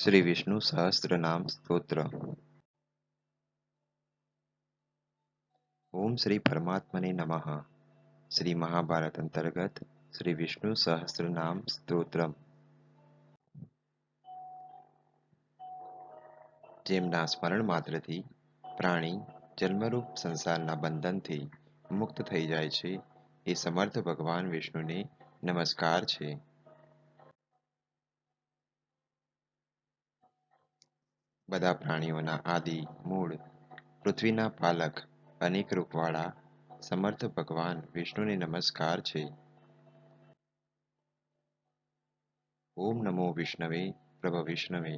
श्री विष्णु सहस्त्र नाम स्तोत्र। ओम श्री परमात्मने नमः। श्री महाभारत अंतर्गत श्री विष्णु सहस्त्र नाम સ્તોત્રમ, જેમના સ્મરણ માત્રથી પ્રાણી જન્મરૂપ સંસારના બંધનથી મુક્ત થઈ જાય છે, એ સમર્થ ભગવાન વિષ્ણુને નમસ્કાર છે। બધા પ્રાણીઓના આદિ મૂળ પૃથ્વીના પાલક અનેક રૂપવાળા સમર્થ ભગવાન વિષ્ણુને નમસ્કાર છે। ઓમ નમો વિષ્ણવે પ્રભ વિષ્ણવે।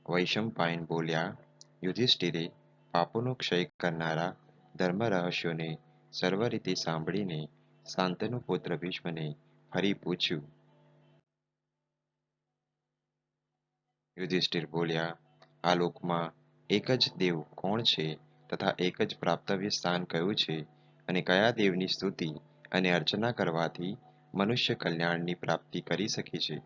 વૈશંપાયન બોલ્યા, યુધિષ્ઠિરે પાપોનો ક્ષય કરનારા ધર્મ રહસ્યોને સર્વ રીતે સાંભળીને શાંતનુ પુત્ર ભીષ્મને ફરી પૂછ્યું। યુધિષ્ઠિર બોલ્યા, આ લોકમાં એક જ દેવ કોણ છે તથા એક જ પ્રાપ્તવ્ય સ્થાન કયું છે અને કયા દેવની સ્તુતિ અને અર્ચના કરવાથી મનુષ્ય કલ્યાણની પ્રાપ્તિ કરી શકે છે?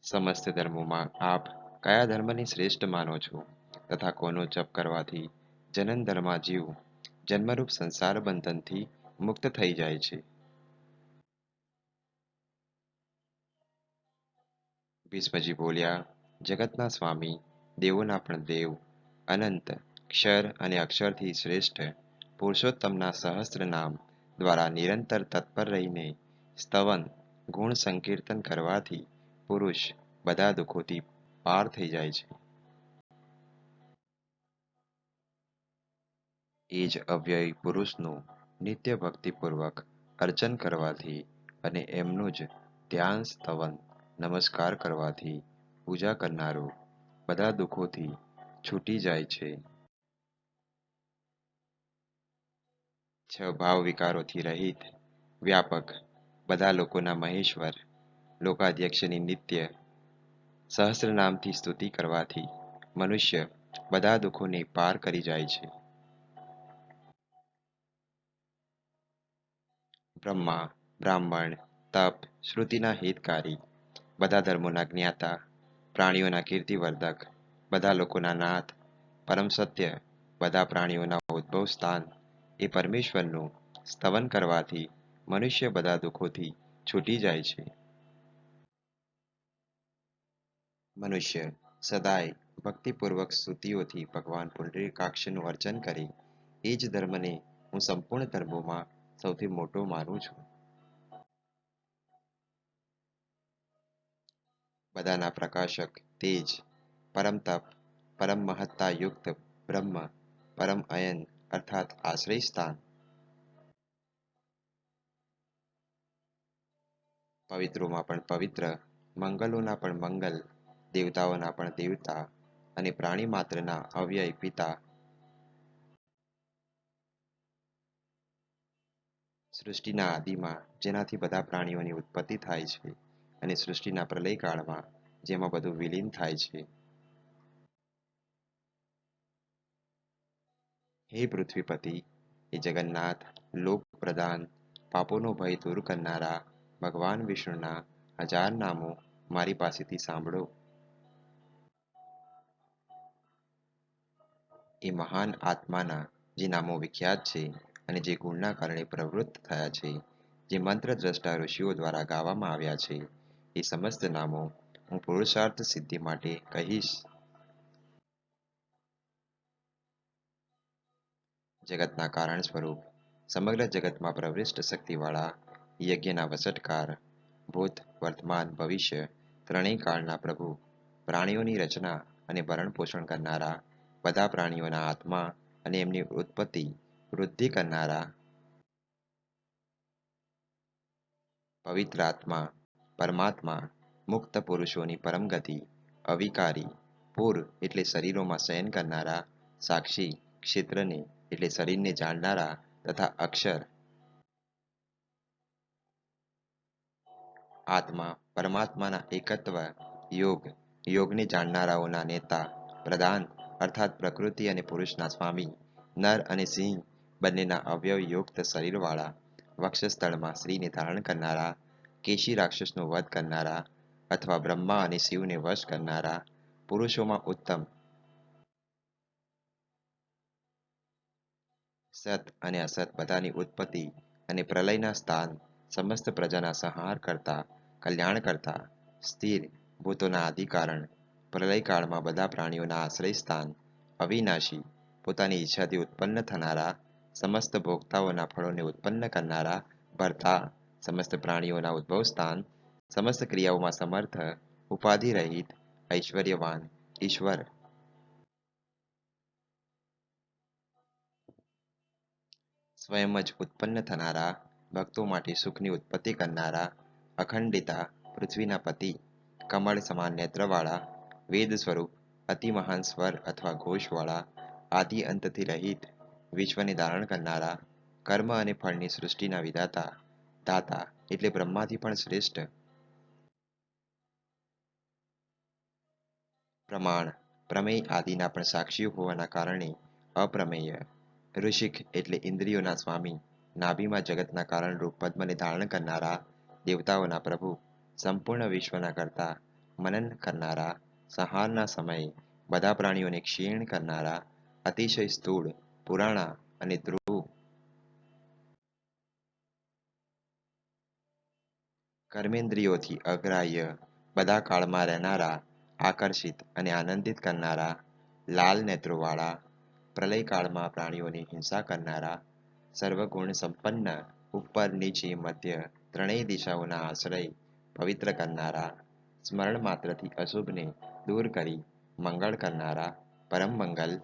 સમસ્ત ધર્મોમાં આપ કયા ધર્મને શ્રેષ્ઠ માનો છો તથા કોનો જપ કરવાથી જનન જીવ જન્મરૂપ સંસાર બંધનથી મુક્ત થઈ જાય છે? ભીષ્મજી બોલ્યા, જગતના સ્વામી, દેવોના પણ દેવ, અનંત ક્ષર અને અક્ષરથી શ્રેષ્ઠ પુરુષોત્તમના સહસ્ત્ર નામ દ્વારા નિરંતર તત્પર રહીને સ્તવન ગુણ સંકીર્તન કરવાથી પુરુષ બધા દુઃખોથી પાર થઈ જાય છે। એ જ અવ્યય પુરુષનું નિત્ય ભક્તિપૂર્વક અર્ચન કરવાથી અને એમનું જ ધ્યાન સ્તવન નમસ્કાર કરવાથી પૂજા કરનારો બધા દુઃખોથી છૂટી જાય છે। છ ભાવ વિકારોથી રહિત વ્યાપક બધા લોકોના મહેશ્વર લોકાધ્યક્ષની નિત્ય સહસ્ર નામથી સ્તુતિ કરવાથી મનુષ્ય બધા દુઃખોને પાર કરી જાય છે। બ્રહ્મા, બ્રાહ્મણ, તપ, શ્રુતિના હિતકારી, બધા ધર્મોના જ્ઞાતા, પ્રાણીઓના કીર્તિવર્ધક, બધા લોકોના નાથ, પરમ સત્ય, બધા પ્રાણીઓના ઉદ્ભવ સ્થાન એ પરમેશ્વરનું સ્તવન કરવાથી મનુષ્ય બધા દુઃખોથી છૂટી જાય છે। મનુષ્ય સદાય ભક્તિપૂર્વક સ્તુતિઓથી ભગવાન પુંડરીકાક્ષનું અર્ચન કરે, એ જ ધર્મને હું સંપૂર્ણ ધર્મોમાં સૌથી મોટો માનું છું। બધાના પ્રકાશક તેજ, પરમ તપ, પરમ મહત્તા યુક્ત બ્રહ્મ, પરમ અયન અર્થાત આશ્રય સ્થાન, પવિત્રોમાં પણ પવિત્ર, મંગલોના પણ મંગલ, દેવતાઓના પણ દેવતા અને પ્રાણી માત્રના અવ્યય પિતા, સૃષ્ટિના આદિમાં જેનાથી બધા પ્રાણીઓની ઉત્પત્તિ થાય છે અને સૃષ્ટિના પ્રલયકાળમાં જેમાં બધું વિલીન થાય છે, હે પૃથ્વીપતિ, એ જગન્નાથ, લોક પ્રધાન, પાપોનો ભય દૂર કરનારા ભગવાન વિષ્ણુના 1000 નામો મારી પાસેથી સાંભળો। એ મહાન આત્માના જે નામો વિખ્યાત છે અને જે ગુણના કારણે પ્રવૃત્ત થયા છે, જે મંત્ર દ્રષ્ટા ઋષિઓ દ્વારા ગાવામાં આવ્યા છે, એ સમસ્ત નામો હું પુરુષાર્થ સિદ્ધિ માટે કહીશ। જગતના કારણ સ્વરૂપ સમગ્ર જગતમાં પ્રવિષ્ટ શક્તિવાળા યજ્ઞના વસટકાર, ભૂત, વર્તમાન, ભવિષ્ય ત્રણેય કાળના પ્રભુ, પ્રાણીઓની રચના અને ભરણ પોષણ કરનારા, બધા પ્રાણીઓના આત્મા અને એમની ઉત્પત્તિ વૃદ્ધિ કરનારા, પવિત્ર આત્મા પરમાત્મા, મુક્ત પુરુષોની પરમ ગતિ, અવિકારી, પૂર એટલે શરીરોમાં શયન કરનારા, સાક્ષી ક્ષેત્રને એટલે શરીરને જાણનારા તથા અક્ષર આત્મા પરમાત્માના એકત્વ, યોગ યોગને જાણનારાઓના નેતા, પ્રધાન અર્થાત પ્રકૃતિ અને પુરુષના સ્વામી, નર અને સિંહ બંનેના અવયવ યુક્ત શરીરવાળા, વક્ષસ્થળમાં સ્ત્રીને ધારણ કરનારા, કેશી રાક્ષસનો વધ કરનારા અથવા બ્રહ્મા અને શિવને વશ કરનારા, પુરુષોમાં ઉત્તમ, સત અને અસત બધાની ઉત્પત્તિ અને પ્રલયના સ્થાન, સમસ્ત પ્રજાના સંહાર કરતા, કલ્યાણ કરતા, સ્થિર ભૂતોના આદિકારણ, પ્રલયકાળમાં બધા પ્રાણીઓના આશ્રય સ્થાન, અવિનાશી, પોતાની ઈચ્છાથી ઉત્પન્ન થનારા, સમસ્ત ભોગતાઓના ફળોને ઉત્પન્ન કરનારા, ભરતા, સમસ્ત પ્રાણીઓના ઉદ્ભવ સ્થાન, સમસ્ત ક્રિયાઓમાં સમર્થ, ઉપાધિ રહિત, ઐશ્વર્યવાન, ઈશ્વર, સ્વયં જ ઉત્પન્ન થનારા, ભક્તો માટે સુખની ઉત્પત્તિ કરનારા, અખંડિતા, પૃથ્વીના પતિ, કમળ સમાન નેત્રવાળા, વેદ સ્વરૂપ, અતિ મહાન સ્વર અથવા ઘોષવાળા, આદિ અંતથી રહિત, વિશ્વને ધારણ કરનારા, કર્મ અને ફળની સૃષ્ટિના વિધાતા, દાતા એટલે બ્રહ્માથી પણ શ્રેષ્ઠ, પ્રમાણ, પ્રમેય આદિના પણ સાક્ષી હોવાના કારણે અપ્રમેય, ઋષિક એટલે ઇન્દ્રિયોના સ્વામી, નાભીમાં જગતના કારણરૂપ પદ્મને ધારણ કરનારા, દેવતાઓના પ્રભુ, સંપૂર્ણ વિશ્વના કરતા, મનન કરનારા, સંહારના સમયે બધા પ્રાણીઓને ક્ષીણ કરનારા, અતિશય સ્થૂળ, પુરાણા અને ધ્રુવ, કર્મેન્દ્રિયોથી અગ્રાહ્ય, બધા કાળમાં રહેનારા, આકર્ષિત અને આનંદિત કરનારા, લાલ નેત્રોવાળા, પ્રલયકાળમાં પ્રાણીઓની હિંસા કરનારા, સર્વગુણ સંપન્ન, ઉપર નીચે મધ્ય ત્રણેય દિશાઓના આશ્રય, પવિત્ર કરનારા, સ્મરણ માત્રથી અશુભને દૂર કરી મંગળ કરનારા, પરમ મંગલ,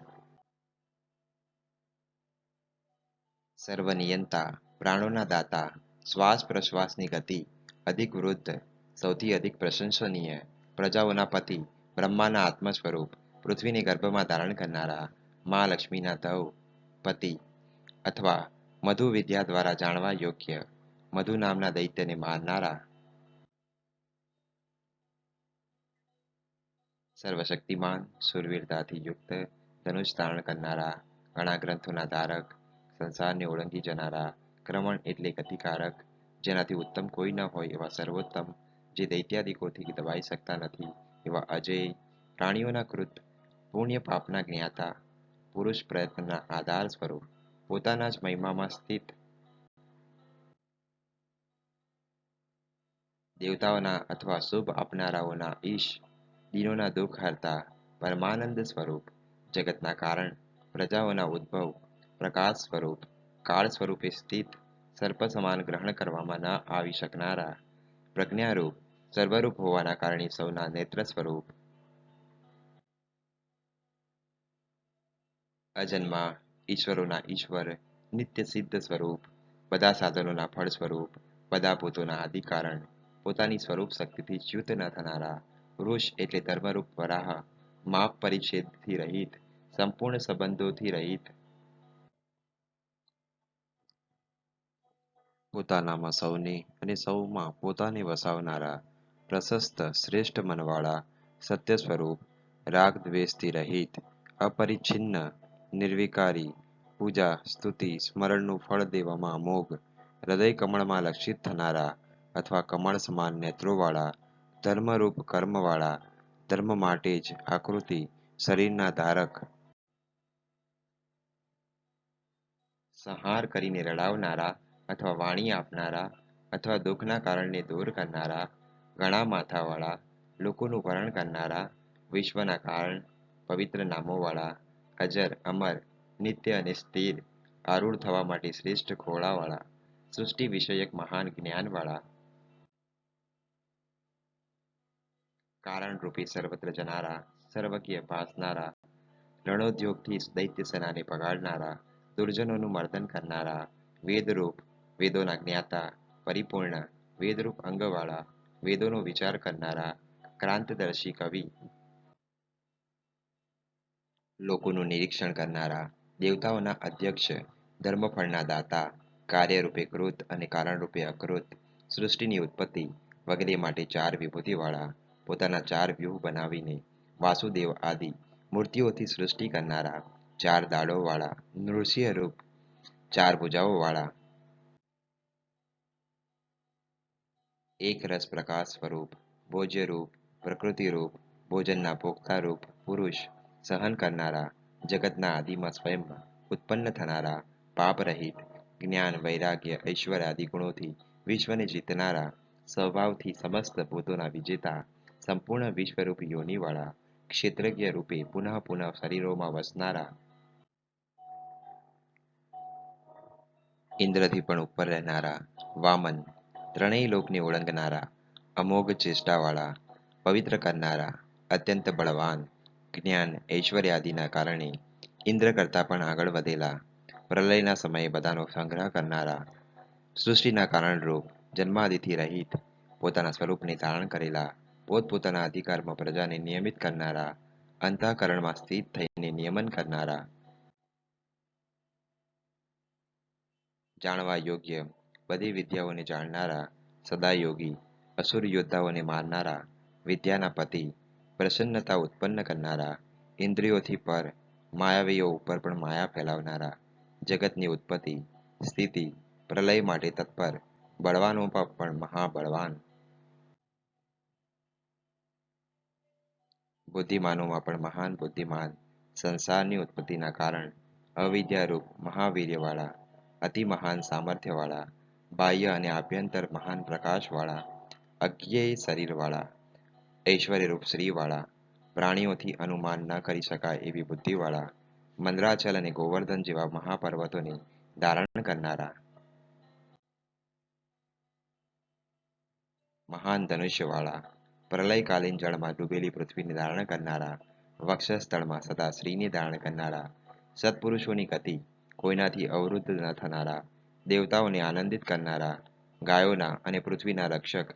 સર્વનિયંતા, પ્રાણોના દાતા, શ્વાસ પ્રશ્વાસની ગતિ, અધિક વૃદ્ધ, સૌથી અધિક પ્રશંસનીય, પ્રજાઓના પતિ, બ્રહ્માના આત્મ સ્વરૂપ, પૃથ્વીને ગર્ભમાં ધારણ કરનારા, મા લક્ષ્મીના ધવ, પતિ, અથવા મધુ વિદ્યા દ્વારા જાણવા યોગ્ય, મધુ નામના દૈત્યને મારનારા, સર્વશક્તિમાન, શૂરવીરતાથી યુક્ત, ધનુષ ધારણ કરનારા, ઘણા ગ્રંથોના ધારક, સંસારને ઓળંગી જનારા, ક્રમણ એટલે ગતિકારક, જેનાથી ઉત્તમ કોઈ ન હોય એવા સર્વોત્તમ, જે દૈત્યાદિકોથી દબાઈ શકતા નથી એવા અજેય, પ્રાણીઓના કૃત, પુણ્ય પાપના જ્ઞાતા, પુરુષ પ્રયત્નના આધાર સ્વરૂપ, પોતાના જ મહિમામાં સ્થિત, દેવતાઓના અથવા શુભ આપનારાઓના ઈશ, દિનોના દુઃખ હરતા, પરમાનંદ સ્વરૂપ, જગતના કારણ, પ્રજાઓના ઉદ્ભવ, પ્રકાશ સ્વરૂપ, કાળ સ્વરૂપે સ્થિત, સર્પ સમાન ગ્રહણ કરવામાં ન આવી શકનારા, પ્રજ્ઞારૂપ, સર્વરૂપ હોવાના કારણે સૌના નેત્ર સ્વરૂપ, અજન્મા, ઈશ્વરોના ઈશ્વર, નિત્ય સિદ્ધ સ્વરૂપ, બધા સાધનોના ફળ સ્વરૂપ, બધા ભૂતોના આદિકારણ, પોતાની સ્વરૂપ શક્તિથી ચ્યુત ન થનારા, વૃષ એટલે ધર્મરૂપ વરાહ, માપ પરિચ્છેદથી રહિત, સંપૂર્ણ સંબંધોથી રહિત, પોતાનામાં સૌને અને સૌમાં પોતાને વસાવનારા, પ્રશસ્ત શ્રેષ્ઠ મનવાળા, સત્ય સ્વરૂપ, રાગ દ્વેષથી રહિત, અપરિચ્છિન્ન, નિર્વિકારી, પૂજા સ્તુતિ સ્મરણનું ફળ દેવામાં અમોઘ, હૃદય કમળમાં લક્ષિત થનારા અથવા કમળ સમાન નેત્રોવાળા, ધર્મરૂપ કર્મવાળા, ધર્મ માટે જ આકૃતિ શરીરના ધારક, સંહાર કરીને રડાવનારા અથવા વાણી આપનારા અથવા દુઃખના કારણને દૂર કરનારા, ઘણા માથાવાળા, લોકોનું વરણ કરનારા, વિશ્વના કારણ, પવિત્ર નામોવાળા, અજર અમર, નિત્ય અને સ્થિર, આરૂઢ થવા માટે શ્રેષ્ઠ ઘોડાવાળા, સૃષ્ટિ વિષયક મહાન જ્ઞાનવાળા, કારણરૂપી સર્વત્ર જનારા, સર્વકીય ભાસનારા, રણોદ્યોગથી દૈત્ય સેનાને ભગાડનારા, દુર્જનોનું મર્દન કરનારા, વેદરૂપ, વેદોના જ્ઞાતા, પરિપૂર્ણ, વેદરૂપ અંગવાળા, વેદોનો વિચાર કરનારા, ક્રાંતદર્શી કવિ, લોકોનું નિરીક્ષણ કરનારા, દેવતાઓના અધ્યક્ષ, ધર્મફળના દાતા, કાર્યરૂપે કૃત અને કારણરૂપે અકૃત, સૃષ્ટિની ઉત્પત્તિ વગેરે માટે ચાર વિભૂતિવાળા, પોતાના ચાર વ્યૂહ બનાવીને વાસુદેવ આદિ મૂર્તિઓથી સૃષ્ટિ કરનારા, ચાર દાડોવાળા, નૃસિંહ રૂપ, ચાર ભુજાઓવાળા, એક રસ પ્રકાશ સ્વરૂપ, ભોજ્ય રૂપ, પ્રકૃતિ રૂપ, ભોજનના ભોગતા રૂપ પુરુષ, સહન કરનારા, જગતના આદિમાં સ્વયં ઉત્પન્ન થનારા, પાપ રહિત, જ્ઞાન વૈરાગ્ય ઐશ્વર્ય આદિ ગુણોથી વિશ્વને જીતનારા, સ્વભાવથી સમસ્ત ભૂતોના વિજેતા, સંપૂર્ણ વિશ્વરૂપી યોનિવાળા, ક્ષેત્રજ્ઞ રૂપે પુનઃ પુનઃ શરીરોમાં વસનારા, ઇન્દ્રથી પણ ઉપર રહેનારા, વામન, ત્રણેય લોકને ઓળંગનારા, અમોઘ ચેષ્ટાવાળા, પવિત્ર કરનારા, અત્યંત બળવાન, જ્ઞાન ઐશ્વર્ય આદિના કારણે ઇન્દ્ર કરતાં પણ આગળ વધેલા, પ્રલયના સમયે બધાનો સંગ્રહ કરનારા, સૃષ્ટિના કારણરૂપ જન્માદિથી રહિત, પોતાના સ્વરૂપને ધારણ કરેલા, પોતપોતાના અધિકારમાં પ્રજાને નિયમિત કરનારા, અંતઃકરણમાં સ્થિત થઈને નિયમન કરનારા, જાણવા યોગ્ય બધી વિદ્યાઓને જાણનારા, સદા યોગી, અસુર યોદ્ધાઓને મારનારા, વિદ્યાના પતિ, પ્રસન્નતા ઉત્પન્ન કરનારા, ઇન્દ્રિયોથી પર, માયાવીઓ ઉપર પણ માયા ફેલાવનારા, જગતની ઉત્પત્તિ, સ્થિતિ, પ્રલય માટે તત્પર, બળવાનોમાં પણ મહાબળવાન, બુદ્ધિમાનોમાં પણ મહાન બુદ્ધિમાન, સંસારની ઉત્પત્તિના કારણ, અવિદ્યારૂપ મહાવીર્યવાળા, અતિ મહાન સામર્થ્યવાળા, બાહ્ય અને આભ્યંતર મહાન પ્રકાશવાળા, અજ્ઞેય શરીરવાળા, ઐશ્વર્યરૂપ શ્રીવાળા, પ્રાણીઓથી અનુમાન ન કરી શકાય એવી બુદ્ધિવાળા, મંદરાચલ અને ગોવર્ધન જેવા મહાપર્વતોને ધારણ કરનારા, મહાન ધનુષ્યવાળા, પ્રલયકાલીન જળમાં ડૂબેલી પૃથ્વીને ધારણ કરનારા, વક્ષસ્થળમાં સદા શ્રીને ધારણ કરનારા, સત્પુરુષોની ગતિ કોઈનાથી અવરુદ્ધ ન થનારા, દેવતાઓને આનંદિત કરનારા, ગાયોના અને પૃથ્વીના રક્ષક,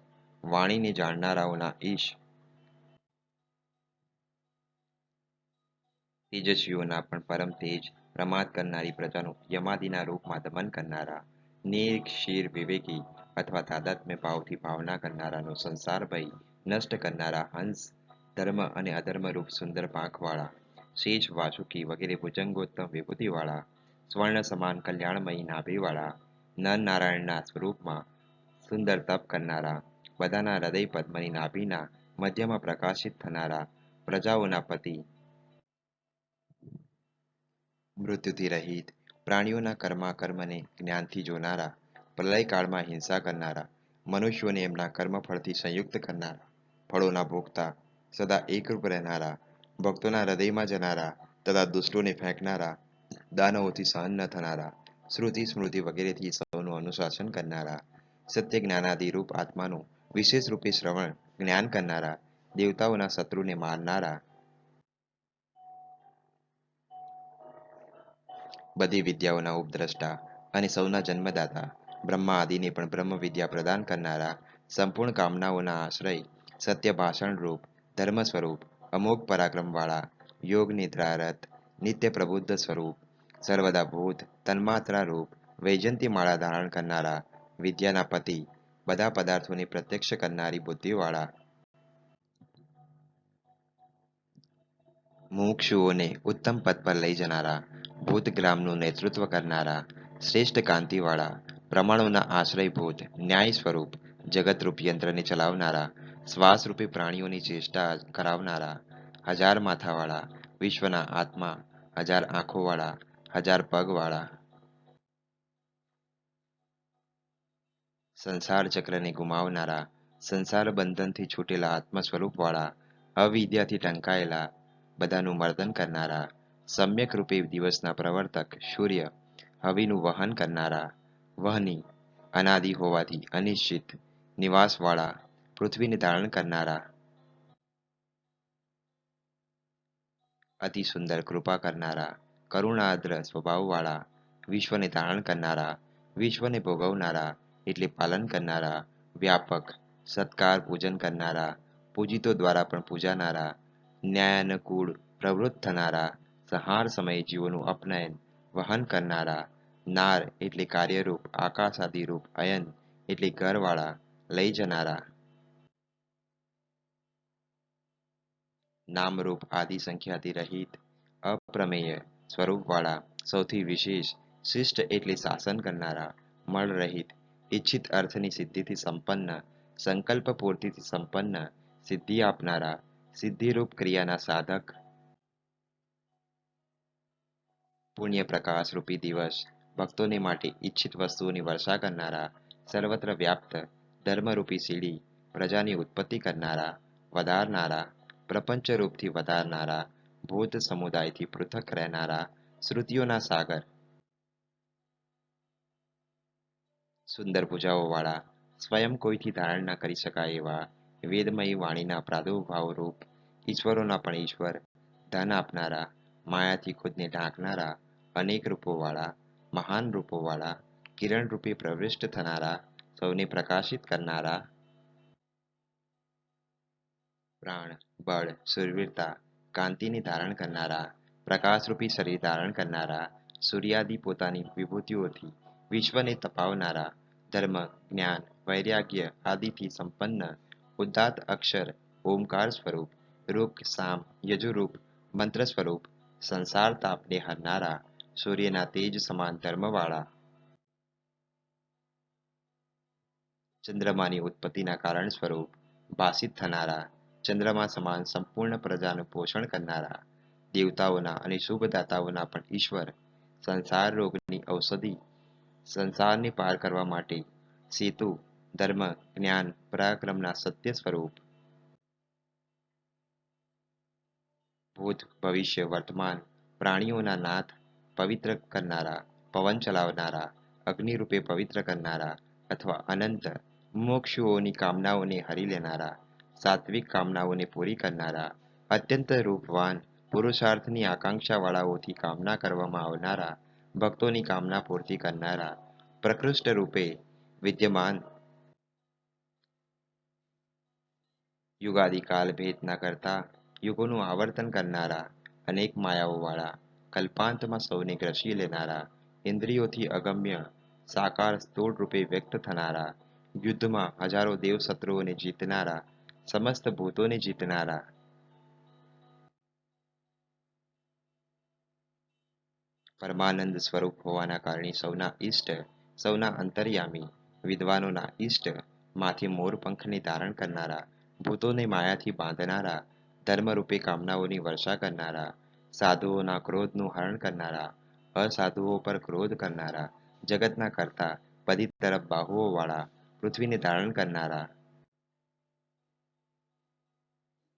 વાણીને જાણનારાઓના ઈશ, તેજસ્વીઓના પણ પરમ તેજ, પ્રમાદ કરનારી પ્રજાનું યમાદિના રૂપમાં દમન કરનારા, નીર ક્ષીર વિવેકી અથવા તાદાત્મ્ય ભાવથી ભાવના કરનારાનો સંસાર ભય નષ્ટ કરનારા હંસ, ધર્મ અને અધર્મ રૂપ સુંદર પાંખવાળા, શેષ વાસુકી વગેરે ભુજંગોત્તમ વિભૂતિવાળા, સ્વર્ણ સમાન કલ્યાણમયી નાભિવાળા, નર નારાયણના સ્વરૂપમાં સુંદર તપ કરનારા, બધાના હૃદય પદ્મની નાભિના મધ્યમાં પ્રકાશિત થનારા, પ્રજાઓના પતિ, મૃત્યુથી રહિત, પ્રાણીઓના કર્મને જ્ઞાનથી જોનારા, પ્રલયકાળમાં હિંસા કરનારા, મનુષ્યોને એમના કર્મફળથી સંયુક્ત કરનારા, ફળોના ભોગતા, સદા એકરૂપ રહેનારા, ભક્તોના હૃદયમાં જનારા તથા દુષ્ટોને ફેંકનારા, દાનવોથી સહન ન થનારા, શ્રુતિ સ્મૃતિ વગેરેથી સૌનું અનુશાસન કરનારા, સત્ય જ્ઞાનાદિ રૂપ આત્માનું વિશેષ રૂપે શ્રવણ જ્ઞાન કરનારા, દેવતાઓના શત્રુને મારનારા, બધી વિદ્યાઓના ઉપદ્રષ્ટા અને સૌના જન્મદાતા, બ્રહ્મા આદિને પણ બ્રહ્મ વિદ્યા પ્રદાન કરનારા, સંપૂર્ણ કામનાઓના આશ્રય, સત્ય ભાષણ રૂપ, ધર્મ સ્વરૂપ, અમોઘ પરાક્રમ વાળા, યોગ નિદ્રારત, નિત્ય પ્રબુદ્ધ સ્વરૂપ, સર્વદા ભૂત, તન્માત્રા રૂપ, વૈજયંતી માળા ધારણ કરનારા, વિદ્યાના પતિ, બધા પદાર્થોને પ્રત્યક્ષ કરનારી બુદ્ધિવાળા, મુમુક્ષુઓને ઉત્તમ પદ પર લઈ જનારા, ભૂતગ્રામનું નેતૃત્વ કરનારા, શ્રેષ્ઠ કાંતિવાળા, પ્રમાણોના આશ્રયભૂત, ન્યાય સ્વરૂપ, જગતરૂપ યંત્રને ચલાવનારા, શ્વાસરૂપી પ્રાણીઓની ચેષ્ટા કરાવનારા, હજાર માથાવાળા, વિશ્વના આત્મા, હજાર આંખોવાળા, હજાર પગવાળા, સંસાર ચક્રને ગુમાવનારા, સંસાર બંધનથી છૂટેલા આત્મ સ્વરૂપવાળા, અવિદ્યાથી ટંકાયેલા, બધાનું મર્દન કરનારા, સમ્યક રૂપે દિવસના પ્રવર્તક સૂર્ય, હવીનું વહન કરનારા, વહની, અનાદિ હોવાથી અનિશ્ચિત નિવાસવાળા, પૃથ્વીને ધારણ કરનારા, અતિ સુંદર કૃપા કરનારા, કરુણાદ્ર સ્વભાવવાળા, વિશ્વને ધારણ કરનારા, વિશ્વને ભોગવનારા એટલે પાલન કરનારા, વ્યાપક, સત્કાર પૂજન કરનારા, પૂજિતો દ્વારા પણ પૂજાનારા, ન્યાયાનુકૂળ પ્રવૃત્ત થનારા, સંહાર સમયે જીવોનું અપનયન વહન કરનારા, નાર એટલે કાર્યરૂપ આકાશાદિરૂપ, અયન એટલે ઘરવાળા, લઈ જનારા, નામરૂપ આદિ સંખ્યાથી રહિત, અપ્રમેય સ્વરૂપવાળા, સૌથી વિશેષ, શિષ્ટ એટલે શાસન કરનારા, મળ રહિત, ઈચ્છિત અર્થની સિદ્ધિથી સંપન્ન, સંકલ્પ પૂર્તિથી સંપન્ન, સિદ્ધિ આપનારા, સિદ્ધિરૂપ ક્રિયાના સાધક, પુણ્ય પ્રકાશ રૂપી દિવસ, ભક્તોને માટે ઈચ્છિત વસ્તુઓની વર્ષા કરનારા, સર્વત્ર વ્યાપ્ત, ધર્મરૂપી સીડી, પ્રજાની ઉત્પત્તિ કરનારા, વધારનારા, પ્રપંચ રૂપથી વધારનારા, ભૂત સમુદાયથી પૃથક રહેનારા, શ્રુતિઓના સાગર, સુંદર ભુજાઓ વાળા, સ્વયં કોઈથી ધારણ ન કરી શકાય એવા, વેદમયી વાણીના પ્રાદુર્ભાવ રૂપ, ઈશ્વરોના પણ ઈશ્વર, ધન આપનારા, માયાથી ખુદને ઢાંકનારા, અનેક રૂપોવાળા, મહાન રૂપોવાળા, કિરણ રૂપે પ્રવિષ્ટ થનારા, સૌને પ્રકાશિત કરનારા, પ્રાણ, બળ, શૂરવીરતા, કાંતિને ધારણ કરનારા, પ્રકાશરૂપી શરીર ધારણ કરનારા, સૂર્યાદિ પોતાની વિભૂતિઓથી વિશ્વને તપાવનારા, ધર્મ, જ્ઞાન, વૈરાગ્ય આદિથી સંપન્ન, ઉદાત્ત અક્ષર, ઓમકાર સ્વરૂપ, રૂપ સામ, યજુરૂપ, મંત્ર સ્વરૂપ, સંસાર તાપને હરનારા, સૂર્યના તેજ સમાન ધર્મવાળા, ચંદ્રમાની ઉત્પત્તિના કારણ સ્વરૂપ, ભાસિત થનારા, ચંદ્રમા સમાન સંપૂર્ણ પ્રજાનું પોષણ કરનારા, દેવતાઓના અને શુભદાતાઓના પણ ઈશ્વર, સંસાર રોગની ઔષધિ, સંસારને પાર કરવા માટે સેતુ, ધર્મ, જ્ઞાન, પરાક્રમના સત્ય સ્વરૂપ, ભૂત, ભવિષ્ય, વર્તમાન, પ્રાણીઓના નાથ, પવિત્ર કરનારા, પવન ચલાવનારા, અગ્નિ રૂપે પવિત્ર કરનારા, અથવા અનંત મુમુક્ષુઓની કામનાઓને હરી લેનારા, સાત્વિક કામનાઓને પૂરી કરનારા, અત્યંત રૂપવાન, પુરુષાર્થની આકાંક્ષાવાળાઓથી કામના કરવામાં આવનારા, ભક્તોની કામના પૂર્તિ કરનારા, પ્રકૃષ્ટ રૂપે વિદ્યમાન, યુગાદિ કાલ ભેદ ન કરતા, યુગોનું આવર્તન કરનારા, અનેક માયાઓવાળા, કલ્પાંતમાં સૌને ગ્રસી લેનારા, ઇન્દ્રિયોથી અગમ્ય, સાકાર સ્થૂળ રૂપે વ્યક્ત થનારા, યુદ્ધમાં હજારો દેવ શત્રુઓને જીતનારા, સમસ્ત ભૂતોને જીતનારા, પરમાનંદ સ્વરૂપ હોવાના કારણે સૌના ઈષ્ટ, સૌના અંતર્યામી, વિદ્વાનોના ઈષ્ટ, માથે મોરપંખને ધારણ કરનારા, ભૂતોને માયાથી બાંધનારા, ધર્મરૂપે કામનાઓની વર્ષા કરનારા, સાધુઓના ક્રોધનું હરણ કરનારા, અસાધુઓ પર ક્રોધ કરનારા, જગતના કરતા, બધી તરફ બાહુઓ વાળા, પૃથ્વીને ધારણ કરનારા,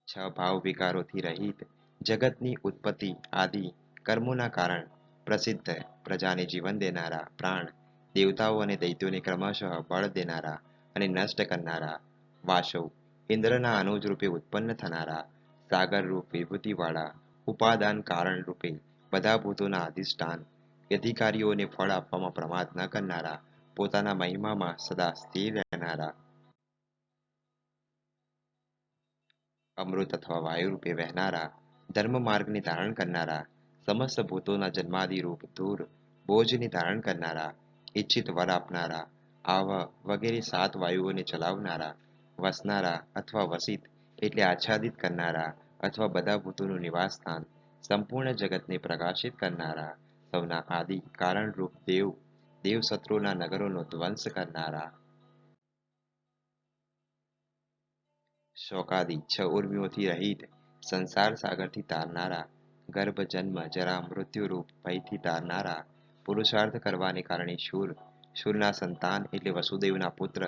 છ ભાવ વિકારોથી રહિત, જગતની ઉત્પત્તિ આદિ કર્મોના કારણ પ્રસિદ્ધ, પ્રજાને જીવન દેનારા, પ્રાણ, દેવતાઓ અને દૈત્યોને ક્રમશઃ બળ દેનારા અને નષ્ટ કરનારા, વાસવ, ઇન્દ્રના અનુજ રૂપે ઉત્પન્ન થનારા, સાગર રૂપ વિભૂતિવાળા, ઉપાદાન કારણ રૂપે બધા ભૂતોના અધિષ્ઠાન, અધિકારીઓને ફળ આપવામાં પ્રમાદ ન કરનારા, પોતાના મહિમામાં સદા સ્થિર રહેનારા, અમૃત અથવા વાયુ રૂપે વહેનારા, ધર્મ માર્ગને ધારણ કરનારા, સમસ્ત ભૂતોના જન્માદિ રૂપ ધૂર, બોજને ધારણ કરનારા, ઈચ્છિત વર આપનારા, આવ વગેરે સાત વાયુઓને ચલાવનારા, વસનારા અથવા વસિત એટલે આચ્છાદિત કરનારા, અથવા બધા ભૂતોનું નિવાસ સ્થાન, સંપૂર્ણ જગતને પ્રકાશિત કરનારા, સૌના આદિ કારણ રૂપ દેવ, દેવ શત્રુના નગરોનો ધ્વંસ કરનારા, શોકાદિ છ ઉર્મિઓથી રહિત, સંસાર સાગરથી તારનારા, ગર્ભ જન્મ જરા મૃત્યુ રૂપ ભયથી તારનારા, પુરુષાર્થ કરવાને કારણે શૂર, શૂરના સંતાન એટલે વસુદેવના પુત્ર,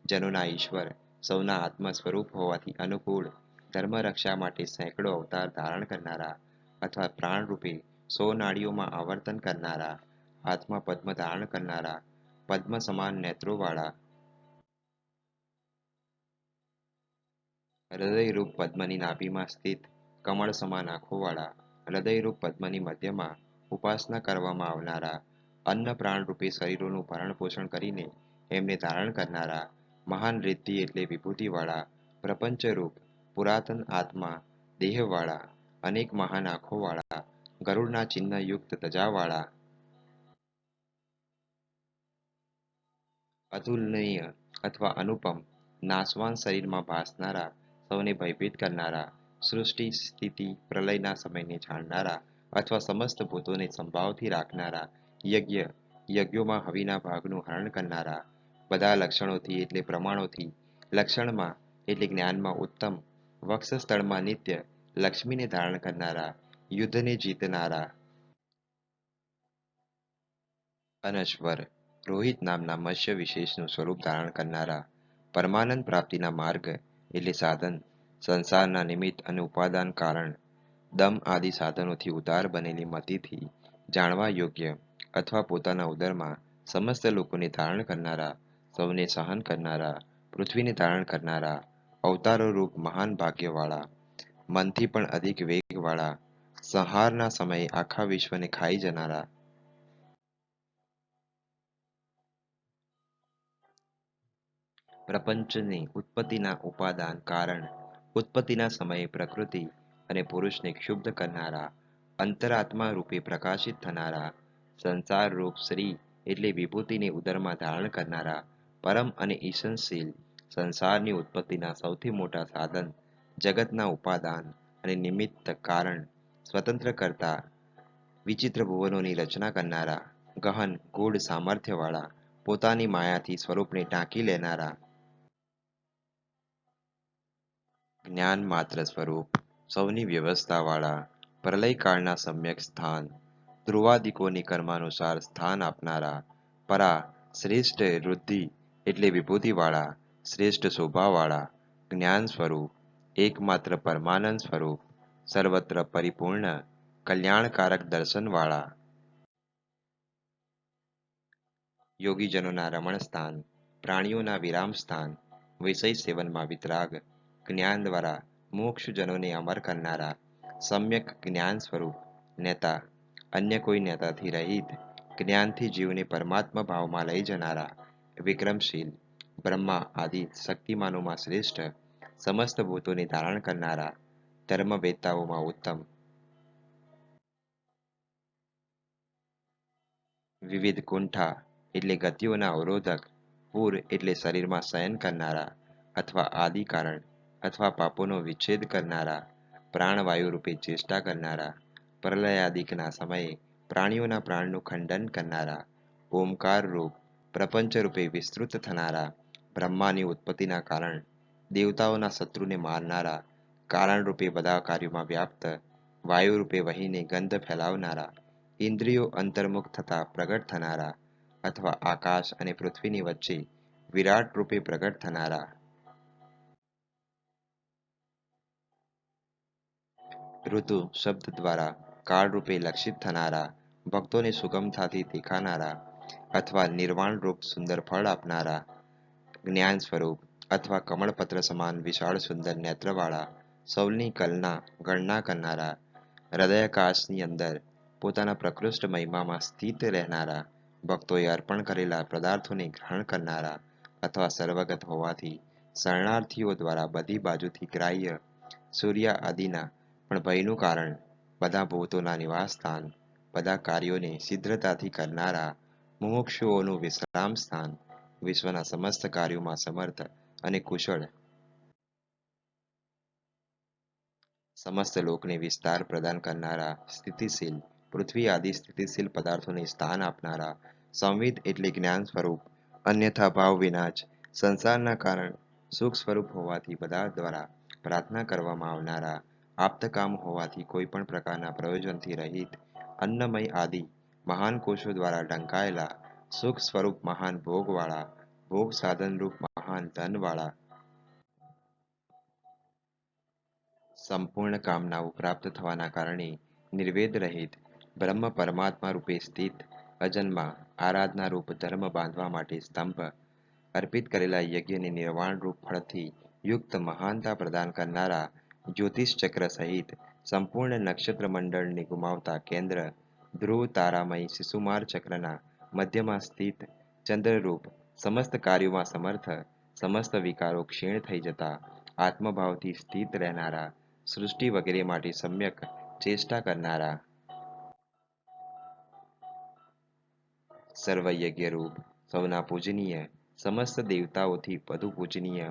જનોના ઈશ્વર, સૌના આત્મ સ્વરૂપ હોવાથી અનુકૂળ, ધર્મ રક્ષા માટે સેંકડો અવતાર ધારણ કરનારા, અથવા પ્રાણ રૂપે સો નાડીઓમાં આવર્તન કરનારા, હાથમાં પદ્મ ધારણ કરનારા, પદ્મ સમાન નેત્રોવાળા, હૃદયરૂપ પદ્મની નાભીમાં સ્થિત, કમળ સમાન આંખોવાળા, હૃદયરૂપ પદ્મની મધ્યમાં ઉપાસના કરવામાં આવનારા, અન્ન પ્રાણ રૂપે શરીરોનું ભરણ પોષણ કરીને એમને ધારણ કરનારા, મહાન રિદ્ધિ એટલે વિભૂતિવાળા, પ્રપંચરૂપ, પુરાતન આત્મા, દેહવાળા, અનેક મહાન આંખોવાળા, ગરુડના ચિહ્ન યુક્ત ધજાવાળા, અતુલનીય અથવા અનુપમ, નાશવાન શરીરમાં ભાસનારા, સૌને ભયભીત કરનારા, સૃષ્ટિ સ્થિતિ પ્રલયના સમયને જાણનારા, અથવા સમસ્ત ભૂતોને સંભાવથી રાખનારા, યજ્ઞોમાં હવિના ભાગનું હરણ કરનારા, બધા લક્ષણોથી એટલે પ્રમાણોથી લક્ષણમાં એટલે જ્ઞાનમાં ઉત્તમ, વક્ષસ્થળમાં નિત્ય, લક્ષ્મીને ધારણ કરનારા, યુદ્ધને જીતનારા. અનશ્વર, રોહિત નામના મત્સ્ય વિશેષનું સ્વરૂપ ધારણ કરનારા, પરમાનંદ પ્રાપ્તિના માર્ગ એટલે સાધન, સંસારના નિમિત્ત અને ઉપાદાન કારણ, દમ આદિ સાધનોથી ઉદાર બનેલી મતિથી જાણવા યોગ્ય અથવા પોતાના ઉદરમાં સમસ્ત લોકોને ધારણ કરનારા, સૌને સહન કરનારા, પૃથ્વીને ધારણ કરનારા, અવતારો રૂપ મહાન ભાગ્યવાળા, મનથી પણ અધિક વેગવાળા, સંહારના સમયે આખા વિશ્વને ખાઈ જનારા. પ્રપંચની ઉત્પત્તિના ઉપાદાન કારણ, ઉત્પત્તિના સમયે પ્રકૃતિ અને પુરુષને ક્ષુબ્ધ કરનારા, અંતરાત્મા રૂપે પ્રકાશિત થનારા, સંસાર રૂપ શ્રી એટલે વિભૂતિને ઉદરમાં ધારણ કરનારા, પરમ અને ઈશનશીલ, સંસારની ઉત્પત્તિના સૌથી મોટા સાધન, જગતના ઉપાદાન અને નિમિત્ત કારણ, સ્વતંત્ર કરતા, વિચિત્ર ભુવનોની રચના કરનારા, ગહન ગૂઢ સામર્થ્યવાળા, પોતાની માયાથી સ્વરૂપને ટાંકી લેનારા, જ્ઞાન માત્ર સ્વરૂપ, સૌની વ્યવસ્થાવાળા, પ્રલયકાળના સમ્યક સ્થાન, ધ્રુવાદિકોની કર્માનુસાર સ્થાન આપનારા, પરા શ્રેષ્ઠ વૃદ્ધિ એટલે વિભૂતિવાળા, શ્રેષ્ઠ શોભાવાળા, જ્ઞાન સ્વરૂપ, એકમાત્ર પરમાનંદ સ્વરૂપ, સર્વત્ર પરિપૂર્ણ, કલ્યાણકારક દર્શનવાળા, યોગીજનોના રમણ સ્થાન, પ્રાણીઓના વિરામ સ્થાન, વિષય સેવનમાં વિતરાગ, જ્ઞાન દ્વારા મોક્ષજનોને અમર કરનારા, સમ્યક જ્ઞાન સ્વરૂપ, નેતા, અન્ય કોઈ નેતાથી રહિત, જ્ઞાનથી જીવને પરમાત્મા ભાવમાં લઈ જનારા, વિક્રમશીલ, બ્રહ્મા આદિ શક્તિમાનોમાં શ્રેષ્ઠ, સમસ્ત ભૂતોને ધારણ કરનારા, ધર્મવેત્તાઓમાં ઉત્તમ, વિવિધ કુંઠા એટલે ગતિઓના અવરોધક, પૂર એટલે શરીરમાં શયન કરનારા, અથવા આદિ કારણ અથવા પાપોનો વિચ્છેદ કરનારા, પ્રાણવાયુ રૂપે ચેષ્ટા કરનારા, પ્રલયાદિકના સમયે પ્રાણીઓના પ્રાણનું ખંડન કરનારા, ઓમકાર રૂપ પ્રપંચ રૂપે વિસ્તૃત થનારા, બ્રહ્માની ઉત્પત્તિના કારણ, દેવતાઓના શત્રુને મારનારા, કારણ રૂપે બધા કાર્યોમાં વ્યાપ્ત, વાયુ રૂપે વહીને ગંધ ફેલાવનારા, ઇન્દ્રિયો અંતર્મુખ થતા પ્રગટ થનારા, અથવા આકાશ અને પૃથ્વીની વચ્ચે વિરાટ રૂપે પ્રગટ થનારા, ઋતુ શબ્દ દ્વારા કાળ રૂપે લક્ષિત થનારા, ભક્તોને સુગમતાથી દેખાનારા, અથવા નિર્વાણ રૂપ સુંદર ફળ આપનારા, જ્ઞાન સ્વરૂપ અથવા કમળપત્ર સમાન વિશાળ સુંદર નેત્રવાળા, સૌની કલના ગણના કરનારા, હૃદયાકાશની અંદર પોતાના પ્રકૃષ્ટ મહિમામાં સ્થિત રહેનારા, ભક્તોએ અર્પણ કરેલા પદાર્થોને ગ્રહણ કરનારા, અથવા સર્વગત હોવાથી શરણાર્થીઓ દ્વારા બધી બાજુથી ગ્રાહ્ય, સૂર્ય આદિના પણ ભયનું કારણ, બધા ભૂતોના નિવાસ સ્થાન, બધા કાર્યોને શીઘ્રતાથી કરનારા, મુમુક્ષુઓનું વિશ્રામ સ્થાન, વિશ્વના સમસ્ત કાર્યોમાં સમર્થ અને કુશળ, સમસ્ત લોકને વિસ્તાર પ્રદાન કરનારા, સ્થિતિશીલ, પૃથ્વી આદિ સ્થિતિશીલ પદાર્થોને સ્થાન આપનારા, સંવિદ એટલે જ્ઞાન સ્વરૂપ, અન્યથા ભાવ વિના જ સંસારના કારણ, સુખ સ્વરૂપ હોવાથી બધા દ્વારા પ્રાર્થના કરવામાં આવનારા, આપ્તકામ હોવાથી કોઈ પણ પ્રકારના પ્રયોજનથી રહિત, અન્નમય આદિ મહાન કોષો દ્વારા ઢંકાયેલા, સુખ સ્વરૂપ મહાન ભોગવાળા, ભોગ સાધન રૂપ મહાન ધનવાળા, સંપૂર્ણ કામનાઓ પ્રાપ્ત થવાના કારણે નિર્વેદ રહિત, બ્રહ્મ પરમાત્મા રૂપે સ્થિત, અજન્મા આરાધના રૂપ ધર્મ બાંધવા માટે સ્તંભ, અર્પિત કરેલા યજ્ઞને નિર્વાણ રૂપ ફળથી યુક્ત મહાનતા પ્રદાન કરનારા, જ્યોતિષ ચક્ર સહિત સંપૂર્ણ નક્ષત્ર મંડળને ગુમાવતા કેન્દ્ર, ધ્રુવ તારામય શિશુમાર ચક્રના મધ્યમાં સ્થિત, ચંદ્રરૂપ સમસ્ત કાર્યોમાં સમર્થ, સમસ્ત વિકારો ક્ષીણ થઈ જતા, આત્મભાવથી સ્થિત રહેનારા, સૃષ્ટિ વગેરે માટે સમ્યક ચેષ્ટા કરનારા, સર્વયજ્ઞ રૂપ, સૌના પૂજનીય, સમસ્ત દેવતાઓથી વધુ પૂજનીય,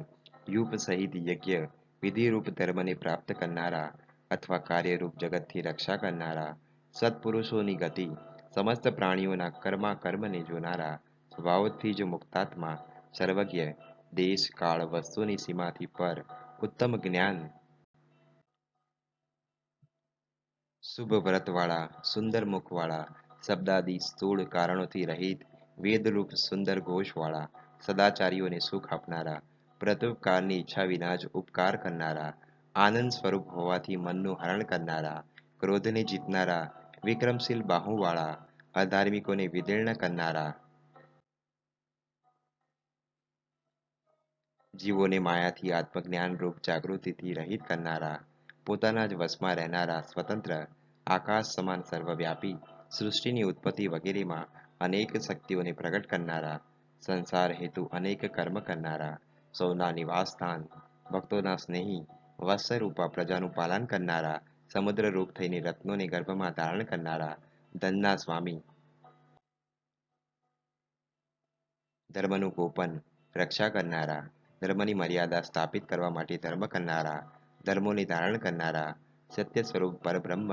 યુપ સહિત યજ્ઞ વિધિરૂપ ધર્મને પ્રાપ્ત કરનારા, અથવા કાર્યરૂપ જગતથી રક્ષા કરનારા, સત્પુરુષોની ગતિ, સમસ્ત પ્રાણીઓના કર્મને જોનારા, સ્વભાવથી જ મુક્તાત્મા, સર્વજ્ઞ, દેશ કાળ વસ્તુની સીમાથી પર ઉત્તમ જ્ઞાન, શુભ વ્રતવાળા, સુંદર મુખવાળા, શબ્દાદી સ્થૂળ કારણોથી રહિત, વેદરૂપ સુંદર ઘોષવાળા, સદાચારીઓને સુખ આપનારા, પ્રત્યુપકારની ઈચ્છા વિના જ ઉપકાર કરનારા, આનંદ સ્વરૂપ હોવાથી મનનું હરણ કરનારા, ક્રોધને જીતનારા, વિક્રમશીલ બાહુવાળા, અધાર્મિકોને વિદીર્ણ કરનારા, જીવોને માયાથી આત્મજ્ઞાન રૂપ જાગૃતિથી રહિત કરનારા, પોતાના જ વશમાં રહેનારા, સ્વતંત્ર, આકાશ સમાન સર્વવ્યાપી, સૃષ્ટિની ઉત્પત્તિ વગેરેમાં અનેક શક્તિઓને પ્રગટ કરનારા, સંસાર હેતુ અનેક કર્મ કરનારા, સૌના નિવાસ સ્થાન, ભક્તોના સ્નેહી, વત્સરૂપા પ્રજાનું પાલન કરનારા, સમુદ્ર રૂપ થઈને રત્નોને ગર્ભમાં ધારણ કરનારા, ધનના સ્વામી, ધર્મનું ગોપન, રક્ષા કરનારા, ધર્મની મર્યાદા સ્થાપિત કરવા માટે ધર્મ કરનારા, ધર્મોને ધારણ કરનારા, સત્ય સ્વરૂપ પરબ્રહ્મ,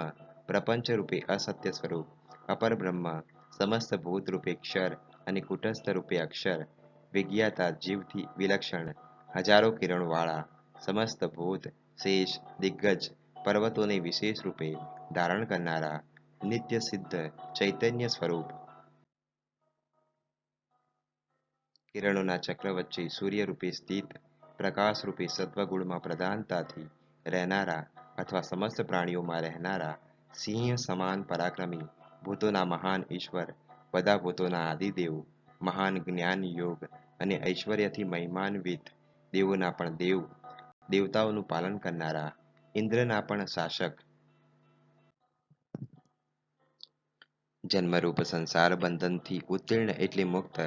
પ્રપંચ રૂપે અસત્ય સ્વરૂપ, અપર બ્રહ્મ, સમસ્ત ભૂત રૂપે ક્ષર અને કુટસ્થ રૂપે અક્ષર, વિજ્ઞાતા જીવથી વિલક્ષણ, હજારો કિરણવાળા, સમસ્ત ભૂત, શેષ, દિગ્ગજ, પર્વતોને વિશેષ રૂપે ધારણ કરનારા, નિત્ય સિદ્ધ, ચૈતન્ય સ્વરૂપ, કિરણોના ચક્ર વચ્ચે સૂર્ય રૂપે સ્થિત, પ્રકાશ રૂપે સત્વગુણમાં પ્રધાનતાથી રહેનારા અથવા સમસ્ત પ્રાણીઓમાં રહેનારા, સિંહ સમાન પરાક્રમી, ભૂતોના મહાન ઈશ્વર, બધા ભૂતોના આદિદેવ, મહાન જ્ઞાન યોગ અને ઐશ્વર્યથી મહિમાન્વિત, દેવોના પણ દેવ, દેવતાઓનું પાલન કરનારા, ઇન્દ્રના પણ શાસક, જન્મરૂપ સંસાર બંધનથી ઉત્તીર્ણ એટલે મુક્ત,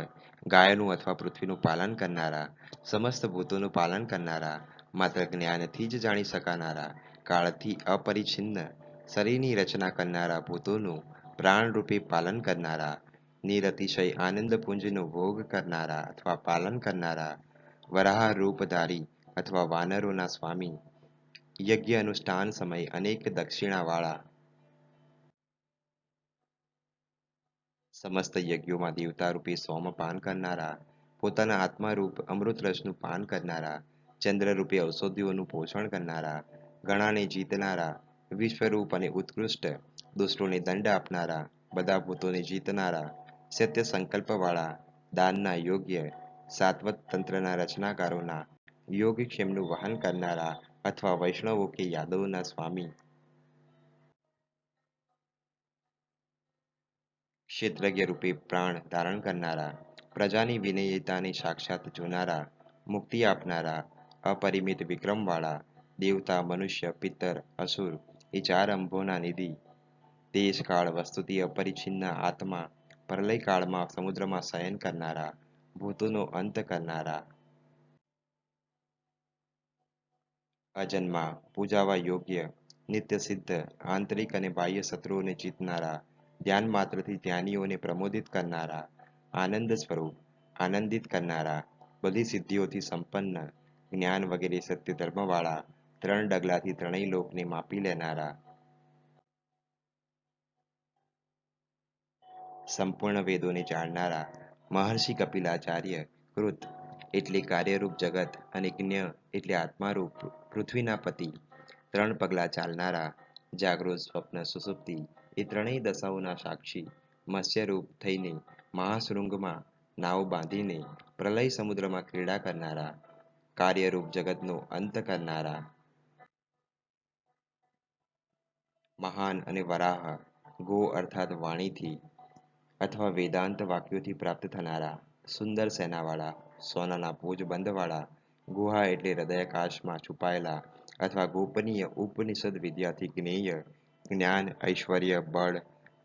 ગાયનું અથવા પૃથ્વીનું પાલન કરનારા, સમસ્ત ભૂતોનું પાલન કરનારા, માત્ર જ્ઞાનથી જ જાણી શકાનારા, કાળથી અપરિચ્છિન્ન, શરીરની રચના કરનારા, ભૂતોનું પ્રાણરૂપે પાલન કરનારા, નિરતિશય આનંદ પુંજનો ભોગ કરનારા અથવા પાલન કરનારા, વરાહ રૂપધારી અથવા વાનરોના સ્વામી, યજ્ઞ અનુષ્ઠાન સમયે અનેક દક્ષિણાવાળા, સમસ્ત યજ્ઞોમાં દેવતા રૂપે સોમપાન કરનારા, પોતાના આત્મારૂપ અમૃત રસનું પાન કરનારા, ચંદ્ર રૂપે ઔષધિઓનું પોષણ કરનારા, ગણાને જીતનારા, વિશ્વરૂપ અને ઉત્કૃષ્ટ, દુષ્ટોને દંડ આપનારા, બધા ભૂતોને જીતનારા, સત્ય સંકલ્પવાળા, દાનના યોગ્ય, સાત્વત તંત્રના રચનાકારોના, યોગક્ષેમનું વહન કરનારા અથવા વૈષ્ણવો કે યાદવોના સ્વામી, ક્ષેત્રજ્ઞ રૂપે પ્રાણ ધારણ કરનારા, પ્રજાની વિનયતાને સાક્ષાત જોનારા, મુક્તિ આપનારા, અપરિમિત વિક્રમવાળા, દેવતા, મનુષ્ય, પિત્તર, અસુર એ ચાર અંભોના નિધિ, દેશ કાળ વસ્તુથી અપરિચ્છિન્ન આત્મા, પ્રલય કાળમાં સમુદ્રમાં શયન કરનારા, ભૂતોનો અંત કરનારા, અજન્મા, પૂજાવા યોગ્ય, નિત્ય સિદ્ધ, આંતરિક અને બાહ્ય શત્રુઓને જીતનારા, ધ્યાન માત્રથી ધ્યાનીઓને પ્રમોદિત કરનારા, આનંદ સ્વરૂપ, આનંદિત કરનારા, બધી સિદ્ધિઓથી સંપન્ન, જ્ઞાન વગેરે સત્ય ધર્મવાળા, ત્રણ ડગલાથી ત્રણેય લોકને માપી લેનારા, સંપૂર્ણ વેદોને જાણનારા, મહર્ષિ કપિલાચાર્ય કૃત એટલે કાર્યરૂપ જગત અને જ્ઞ એટલે આત્મારૂપ પૃથ્વીના પતિ, ત્રણ પગલા ચાલનારા, જાગૃત સ્વપ્ન સુષુપ્તિ એ ત્રણેય દશાઓના સાક્ષી, મત્સ્યરૂપ થઈને મહાશૃંગમાં નાવ બાંધીને પ્રલય સમુદ્રમાં ક્રીડા કરનારા, કાર્યરૂપ જગતનો અંત કરનારા, મહાન અને વરાહ, ગો અર્થાત વાણીથી અથવા વેદાંત વાક્યોથી પ્રાપ્ત થનારા, સુંદર સેનાવાળા, સોનાના ભુજ બંધવાળા, ગુહા એટલે હૃદયાકાશમાં છુપાયેલા અથવા ગોપનીય ઉપનિષદ વિદ્યાથી જ્ઞેય, જ્ઞાન, ઐશ્વર્ય, બળ,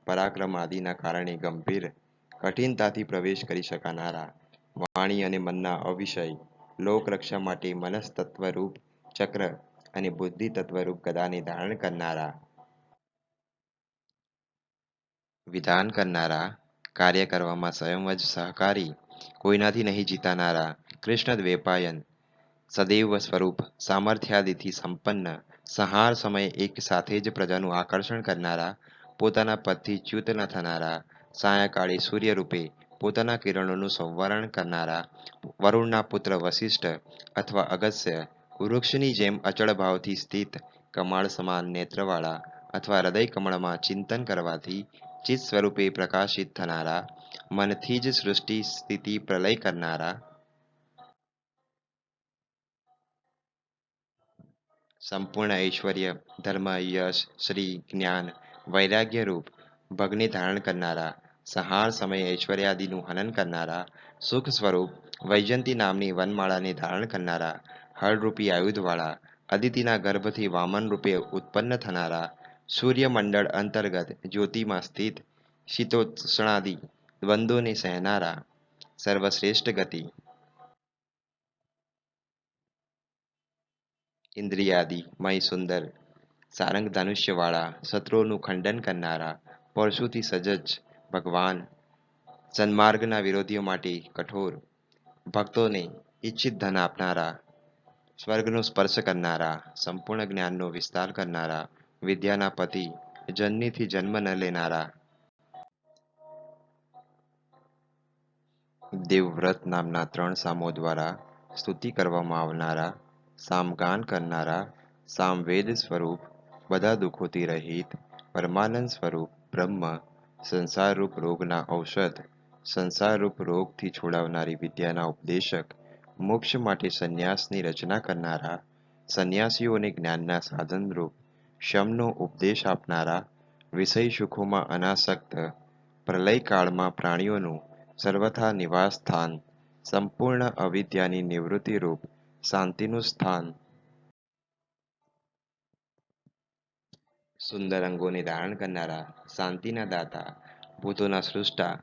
પરાક્રમ આદિના કારણે ગંભીર, કઠિનતાથી પ્રવેશ કરી શકનારા, વાણી અને મનના અવિષય, લોકરક્ષા માટે મનસ્તત્વરૂપ ચક્ર અને બુદ્ધિ તત્વરૂપ ગદાને ધારણ કરનારા, વિધાન કરનારા, કાર્ય કરવામાં સ્વયં જ સહકારી, કોઈનાથી નહીં જીતાનારા, કૃષ્ણ દ્વૈપાયન, સદૈવ સ્વરૂપ, સામર્થ્યાદિથી સંપન્ન, સંહાર સમયે એક સાથે જ પ્રજાનું આકર્ષણ કરનારા, પોતાના પદથી ચ્યુત ન થનારા, સાયંકાળે સૂર્ય રૂપે પોતાના કિરણોનું સંવરણ કરનારા વરુણના પુત્ર વશિષ્ઠ અથવા અગસ્ત્ય, વૃક્ષની જેમ અચળ ભાવથી સ્થિત, કમાળ સમાન નેત્રવાળા અથવા હૃદય કમળમાં ચિંતન કરવાથી ચિત્ત સ્વરૂપે પ્રકાશિત થનારા, મનથી જ સૃષ્ટિ સ્થિતિ પ્રલય કરનારા, સંપૂર્ણ ઐશ્વર્ય, ધર્મ, યશ, શ્રી, જ્ઞાન, વૈરાગ્ય રૂપ ભગને ધારણ કરનારા, સંહાર સમયે ઐશ્વર્યાદિનું હનન કરનારા, સુખ સ્વરૂપ વૈજયંતી નામની વનમાળાને ધારણ કરનારા, હળરૂપી આયુધવાળા, અદિતિના ગર્ભથી વામન રૂપે ઉત્પન્ન થનારા, સૂર્યમંડળ અંતર્ગત જ્યોતિમાં સ્થિત, શીતોષ્ણાદિ દ્વંદ્વોને સહેનારા, સર્વશ્રેષ્ઠ ગતિ, ઇન્દ્રિયાદિ મય સુંદર, સારંગ ધનુષ્યવાળા, શત્રુઓનું ખંડન કરનારા, પરશુથી સજ્જ ભગવાન, સન્માર્ગના વિરોધીઓ માટે કઠોર, ભક્તોને ઈચ્છિત ધન આપનારા, સ્વર્ગનો સ્પર્શ કરનારા, સંપૂર્ણ જ્ઞાનનો વિસ્તાર કરનારા, વિદ્યાના પતિ, જન્મીથી જન્મ ન લેનારા, દેવવ્રત નામના 3 સામો દ્વારા સ્તુતિ કરવામાં આવનારા, સામગાન કરનારા, સામવેદ સ્વરૂપ, બધા દુઃખોથી રહિત, પરમાનંદ સ્વરૂપ બ્રહ્મ, સંસારરૂપ રોગના ઔષધ, સંસારરૂપ રોગથી છોડાવનારી વિદ્યાના ઉપદેશક, મોક્ષ માટે સંન્યાસની રચના કરનારા, સંન્યાસીઓને જ્ઞાનના સાધનરૂપ શમનો ઉપદેશ આપનારા, વિષય સુખોમાં અનાસક્ત, પ્રલય કાળમાં પ્રાણીઓનું સર્વથા નિવાસ સ્થાન, સંપૂર્ણ અવિદ્યાની નિવૃત્તિ રૂપ શાંતિનું સ્થાન, સુંદર અંગોને ધારણ કરનારા, શાંતિના દાતા, ભૂતોના સૃષ્ટા,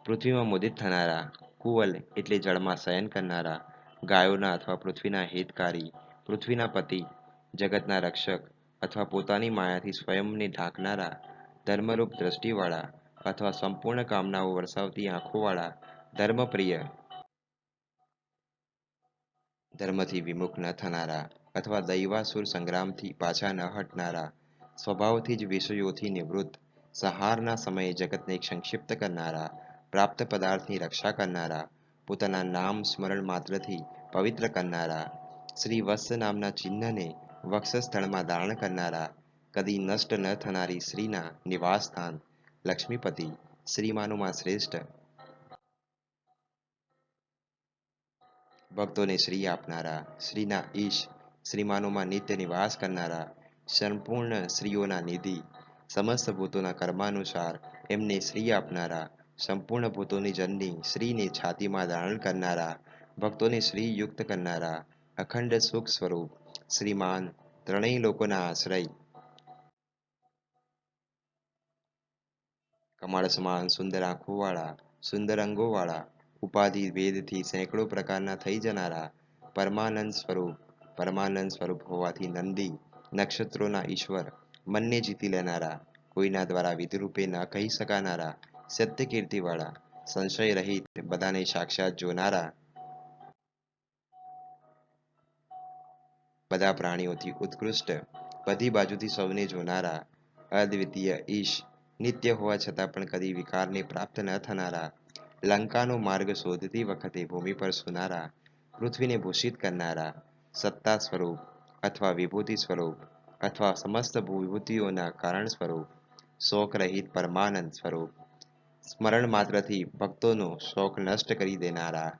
પૃથ્વીમાં મુદિત થનારા, કુવલ એટલે જળમાં શયન કરનારા, ગાયોના અથવા પૃથ્વીના હિતકારી, પૃથ્વીના પતિ, જગતના રક્ષક અથવા પોતાની માયાથી સ્વયંને ઢાંકનારા, ધર્મરૂપ દ્રષ્ટિવાળા અથવા સંપૂર્ણ કામનાઓ વરસાવતી આંખોવાળા, ધર્મપ્રિય, ધર્મથી વિમુખ ન થનારા અથવા દૈવાસુર સંગ્રામથી પાછા ન હટનારા, સ્વભાવથી જ વિષયોથી નિવૃત્ત, સંહારના સમયે જગતને સંક્ષિપ્ત કરનારા, પ્રાપ્ત પદાર્થની રક્ષા કરનારા, પોતાના નામ સ્મરણ માત્રથી પવિત્ર કરનારા, શ્રી વત્સ નામના ચિહ્નને વક્ષસ્થળમાં ધારણ કરનારા, કદી નષ્ટ ન થનારી શ્રીના નિવાસ સ્થાન, લક્ષ્મીપતિ, શ્રીમાનુમાં શ્રેષ્ઠ, ભક્તોને શ્રી આપનારા, શ્રીના ઈશ, શ્રીમાનોમાં નિત્ય નિવાસ કરનારા, સંપૂર્ણ શ્રીઓના નિધિ, સમસ્ત ભૂતોના કર્માનુસાર એમને શ્રી આપનારા, સંપૂર્ણ ભૂતોની જનની શ્રીને છાતીમાં ધારણ કરનારા, ભક્તોને શ્રી યુક્ત કરનારા, અખંડ સુખ સ્વરૂપ, શ્રીમાન, ત્રણેય લોકોના આશ્રય, કમળ સમાન સુંદર આંખોવાળા, સુંદર અંગોવાળા, ઉપાધિ ભેદથી સેંકડો પ્રકારના થઈ જનારા, પરમાનંદ સ્વરૂપ હોવાથી નંદી, નક્ષત્રોના ઈશ્વર, મનને જીતી લેનારા, કોઈના દ્વારા વિધિરૂપે ન કહી શકાનારા, સત્ય કીર્તિવાળા, સંશય રહિત, બધાને સાક્ષાત જોનારા, બધા પ્રાણીઓથી ઉત્કૃષ્ટ, બધી બાજુથી સૌને જોનારા, અદ્વિતીય ઈશ, નિત્ય હોવા છતાં પણ કદી વિકારને પ્રાપ્ત ન થનારા, લંકાનો માર્ગ શોધતી વખતે ભૂમિ પર સુનારા, પૃથ્વીને ભૂષિત કરનારા, સત્તા સ્વરૂપ અથવા વિભૂતિ સ્વરૂપ અથવા સમસ્ત વિભૂતિઓના કારણ સ્વરૂપ, શોક રહિત પરમાનંદ સ્વરૂપ, સ્મરણ માત્રથી ભક્તોનો શોક નષ્ટ કરી દેનારા,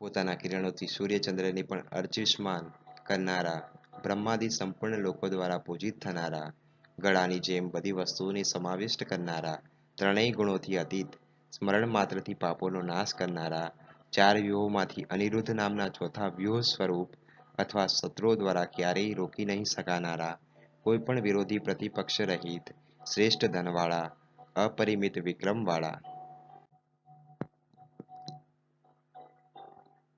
પોતાના કિરણોથી સૂર્યચંદ્રને પણ અર્ચિષ્માન કરનારા, બ્રહ્માદિ સંપૂર્ણ લોકો દ્વારા પૂજિત થનારા, ગળાની જેમ બધી વસ્તુઓને સમાવિષ્ટ કરનારા, ત્રણેય ગુણોથી અતીત, સ્મરણ માત્રથી પાપોનો નાશ કરનારા, 4 વ્યુહોમાંથી અનિરુદ્ધ નામના ચોથા વ્યુહ સ્વરૂપ અથવા શત્રુઓ દ્વારા ક્યારેય રોકી નહીં શકાનારા, કોઈ પણ વિરોધી પ્રતિપક્ષ રહિત, શ્રેષ્ઠ ધનવાળા, અપરિમિત વિક્રમવાળા,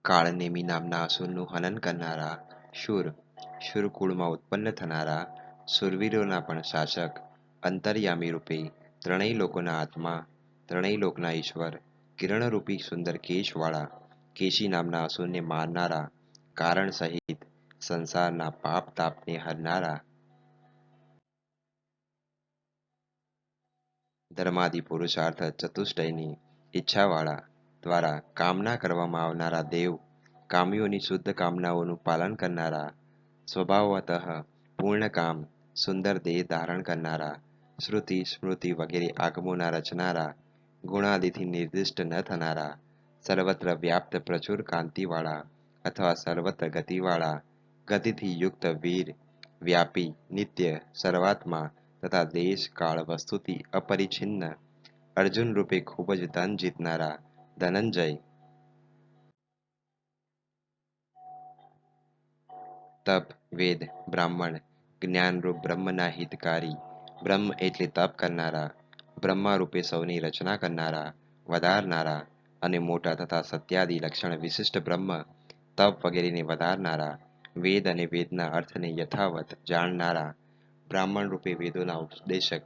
કાળનેમી નામના અસુરનું હનન કરનારા, શૂર, શૂરકુળમાં ઉત્પન્ન થનારા, શૂરવીરોના પણ શાસક, અંતર્યામી રૂપે, ત્રણેય લોકોના આત્મા, ત્રણેય લોકના ઈશ્વર, કિરણરૂપી સુંદર કેશવાળા, કેશી નામના અસુરને મારનારા, કારણ સહિત સંસારના પાપ તાપને હરનારા, ધર્માદિ પુરુષાર્થ ચતુષ્ટયની ઈચ્છાવાળા દ્વારા કામના કરવામાં આવનારા દેવ, કામીઓની શુદ્ધ કામનાઓનું પાલન કરનારા, સ્વભાવતઃ પૂર્ણકામ, સુંદર દેહ ધારણ કરનારા, શ્રુતિ સ્મૃતિ વગેરે આગમોના રચનારા, ગુણાદિથી નિર્દિષ્ટ ન થનારા, સર્વત્ર વ્યાપ્ત પ્રચુર કાંતિવાળા અથવા સર્વત્ર ગતિવાળા, ગતિથી યુક્ત વીર, વ્યાપી, નિત્ય, સર્વાત્મા તથા દેશ કાળ વસ્તુથી અપરિછિન્ન, અર્જુન રૂપે ખૂબ જ ધન જીતનારા ધનંજય, તપ, વેદ, બ્રાહ્મણ, જ્ઞાનરૂપ બ્રહ્મના હિતકારી, બ્રહ્મ એટલે તપ કરનારા, બ્રહ્મા રૂપે સૌની રચના કરનારા, વધારનારા અને મોટા તથા સત્યાદિ લક્ષણ વિશિષ્ટ બ્રહ્મ, તપ વગેરેને વધારનારા, વેદ અને વેદના અર્થને યથાવત જાણનારા, બ્રાહ્મણ રૂપે વેદોના ઉપદેશક,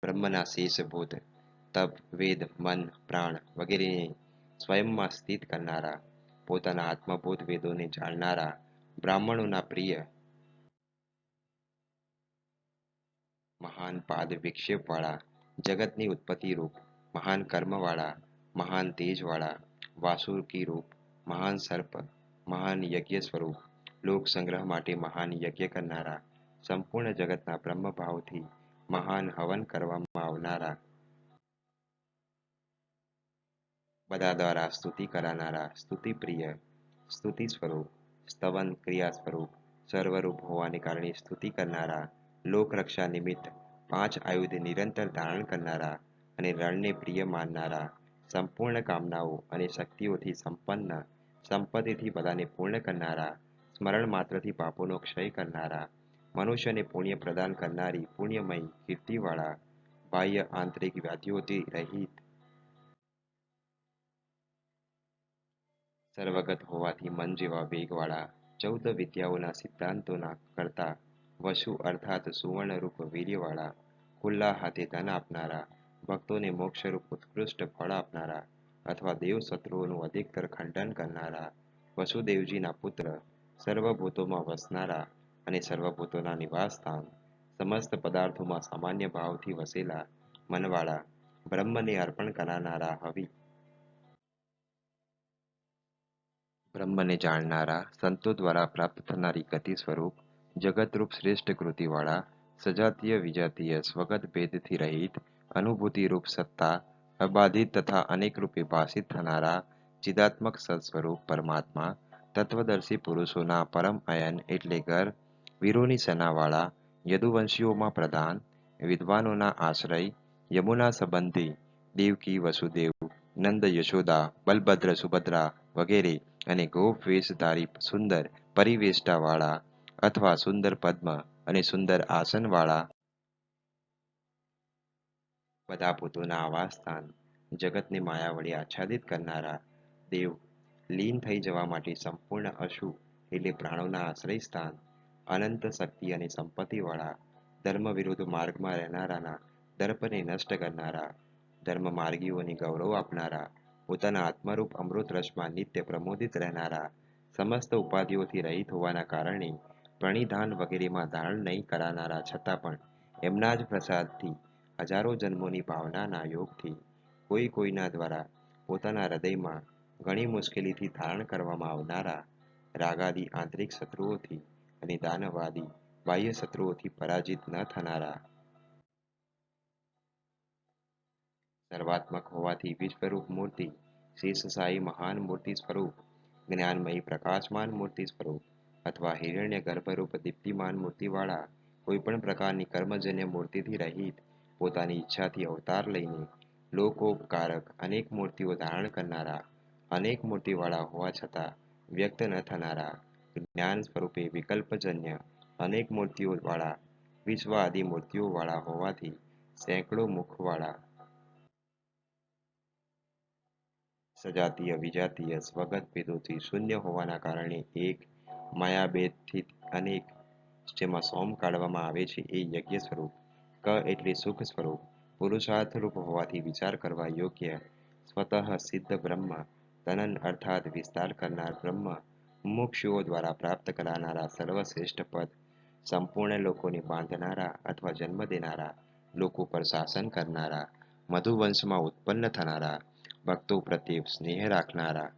બ્રહ્મના શેષભૂત, તપ, વેદ, મન, પ્રાણ વગેરેને સ્વયંમાં સ્થિત કરનારા, પોતાના આત્મભૂત વેદોને જાણનારા, બ્રાહ્મણોના પ્રિય, મહાન પાદ વિક્ષેપવાળા, જગતની ઉત્પત્તિ રૂપ, મહાન કર્મવાળા, મહાન તેજવાળા, વાસુકી રૂપ, મહાન સર્પ, મહાન યજ્ઞ સ્વરૂપ, લોક સંગ્રહ માટે મહાન યજ્ઞ કરનારા, સંપૂર્ણ જગતના બ્રહ્મભાવથી મહાન હવન કરવામાં આવનારા, બધા દ્વારા સ્તુતિ કરાનારા, સ્તુતિ પ્રિય, સ્તુતિ સ્વરૂપ, સ્તવન ક્રિયા સ્વરૂપ, સર્વરૂપ હોવાને કારણે સ્તુતિ કરનારા, લોકરક્ષા નિમિત્ત પાંચ આયુધ નિરંતર ધારણ કરનારા અને રણને પ્રિય માનનારા, સંપૂર્ણ કામનાઓ અને શક્તિઓથી સંપન્ન, સંપત્તિથી બધાને પૂર્ણ કરનારા, સ્મરણ માત્રથી પાપોનો ક્ષય કરનારા, મનુષ્યને પુણ્ય પ્રદાન કરનારી પુણ્યમય કીર્તિવાળા, બાહ્ય આંતરિક વ્યાધિઓથી રહિત, સર્વગત હોવાથી મન જેવા વેગવાળા, 14 વિદ્યાઓના સિદ્ધાંતોના કરતા, વસુ અર્થાત સુવર્ણરૂપ વીર્યવાળા, ખુલ્લા હાથે ધન આપનારા, ભક્તોને મોક્ષરૂપ ઉત્કૃષ્ટ ફળ આપનારા અથવા દેવ શત્રુઓનું અધિકતર ખંડન કરનારા, વસુદેવજીના પુત્ર, સર્વભૂતોમાં વસનારા અને સર્વભૂતોના નિવાસસ્થાન, સમસ્ત પદાર્થોમાં સામાન્ય ભાવથી વસેલા મનવાળા, બ્રહ્મને અર્પણ કરનારા હવિ, બ્રહ્મને જાણનારા, સંતો દ્વારા પ્રાપ્ત થનારી ગતિ સ્વરૂપ, જગતરૂપ શ્રેષ્ઠ કૃતિવાળા, સજાતીય વિજાતીય સ્વગત ભેદથી રહિત, અનુભૂતિરૂપ સત્તા, અબાધિત તથા અનેક રૂપે ભાષિત થનારા, ચિદાત્મક સત્સ્વરૂપ પરમાત્મા, તત્વદર્શી પુરુષોના પરમ અયન એટલે ઘર, વીરોની સેનાવાળા, યદુવંશીઓમાં પ્રધાન, વિદ્વાનોના આશ્રય, યમુના સંબંધી, દેવકી વસુદેવ, નંદ યશોદા, બલભદ્ર સુભદ્રા વગેરે અને ગોપ વેશધારી સુંદર પરિવેષ્ટાવાળા અથવા સુંદર પદ્મ અને સુંદર આસનવાળા, બધા ભૂતોના આવાસસ્થાન, જગતને માયા વડે આચ્છાદિત કરનારા, દેવ, લીન થઈ જવા માટે સંપૂર્ણ અશુ એટલે પ્રાણોના આશ્રય સ્થાન, અનંત શક્તિ અને સંપત્તિવાળા, ધર્મ વિરુદ્ધ માર્ગમાં રહેનારાના દર્પને નષ્ટ કરનારા, ધર્મ માર્ગીઓને ગૌરવ આપનારા, પોતાના આત્મરૂપ અમૃત રસમાં નિત્ય પ્રમોદિત રહેનારા, સમસ્ત ઉપાધિઓથી રહિત હોવાના કારણે પ્રણિધાન વગેરેમાં ધારણ નહીં કરાનારા છતાં પણ એમના જ પ્રસાદથી હજારો જન્મોની ભાવનાના યોગથી કોઈ કોઈના દ્વારા પોતાના હૃદયમાં ઘણી મુશ્કેલીથી ધારણ કરવામાં આવનારા, રાગાદિ આંતરિક શત્રુઓથી અને દાનવાદી બાહ્ય શત્રુઓથી પરાજિત ન થનારા, સર્વાત્મક હોવાથી વિશ્વરૂપ મૂર્તિ, શેષશાહી મહાન મૂર્તિ સ્વરૂપ, જ્ઞાનમયી પ્રકાશમાન મૂર્તિ સ્વરૂપ અથવા હિરણ્ય ગર્ભરૂપ દીપ્તિમાન મૂર્તિવાળા, કોઈ પણ પ્રકારની કર્મજન્ય મૂર્તિથી રહિત, પોતાની ઈચ્છાથી અવતાર લઈને લોકોપકારક અનેક મૂર્તિઓ ધારણ કરનારા, અનેક મૂર્તિવાળા હોવા છતાં વ્યક્ત ન થનારા, જ્ઞાન સ્વરૂપે વિકલ્પજન્ય અનેક મૂર્તિઓવાળા, વિશ્વ આદિ મૂર્તિઓવાળા હોવાથી સેંકડો મુખવાળા, સજાતીય વિજાતીય સ્વગત ભેદોથી શૂન્ય હોવાના કારણે એક, માયાભેદથી અનેક, જેમાં સોમ કાઢવામાં આવે છે એ યજ્ઞ સ્વરૂપ, ક એટલે સુખ સ્વરૂપ, પુરુષાર્થરૂપ હોવાથી વિચાર કરવા યોગ્ય, સ્વતઃ સિદ્ધ બ્રહ્મ, તનન અર્થાત વિસ્તાર કરનાર બ્રહ્મ, મુમુક્ષુઓ દ્વારા પ્રાપ્ત કરાનારા સર્વશ્રેષ્ઠ પદ, સંપૂર્ણ લોકોને બાંધનારા અથવા જન્મ દેનારા, લોકો પર શાસન કરનારા, મધુવંશમાં ઉત્પન્ન થનારા, ભક્તો પ્રત્યે સ્નેહ રાખનારા,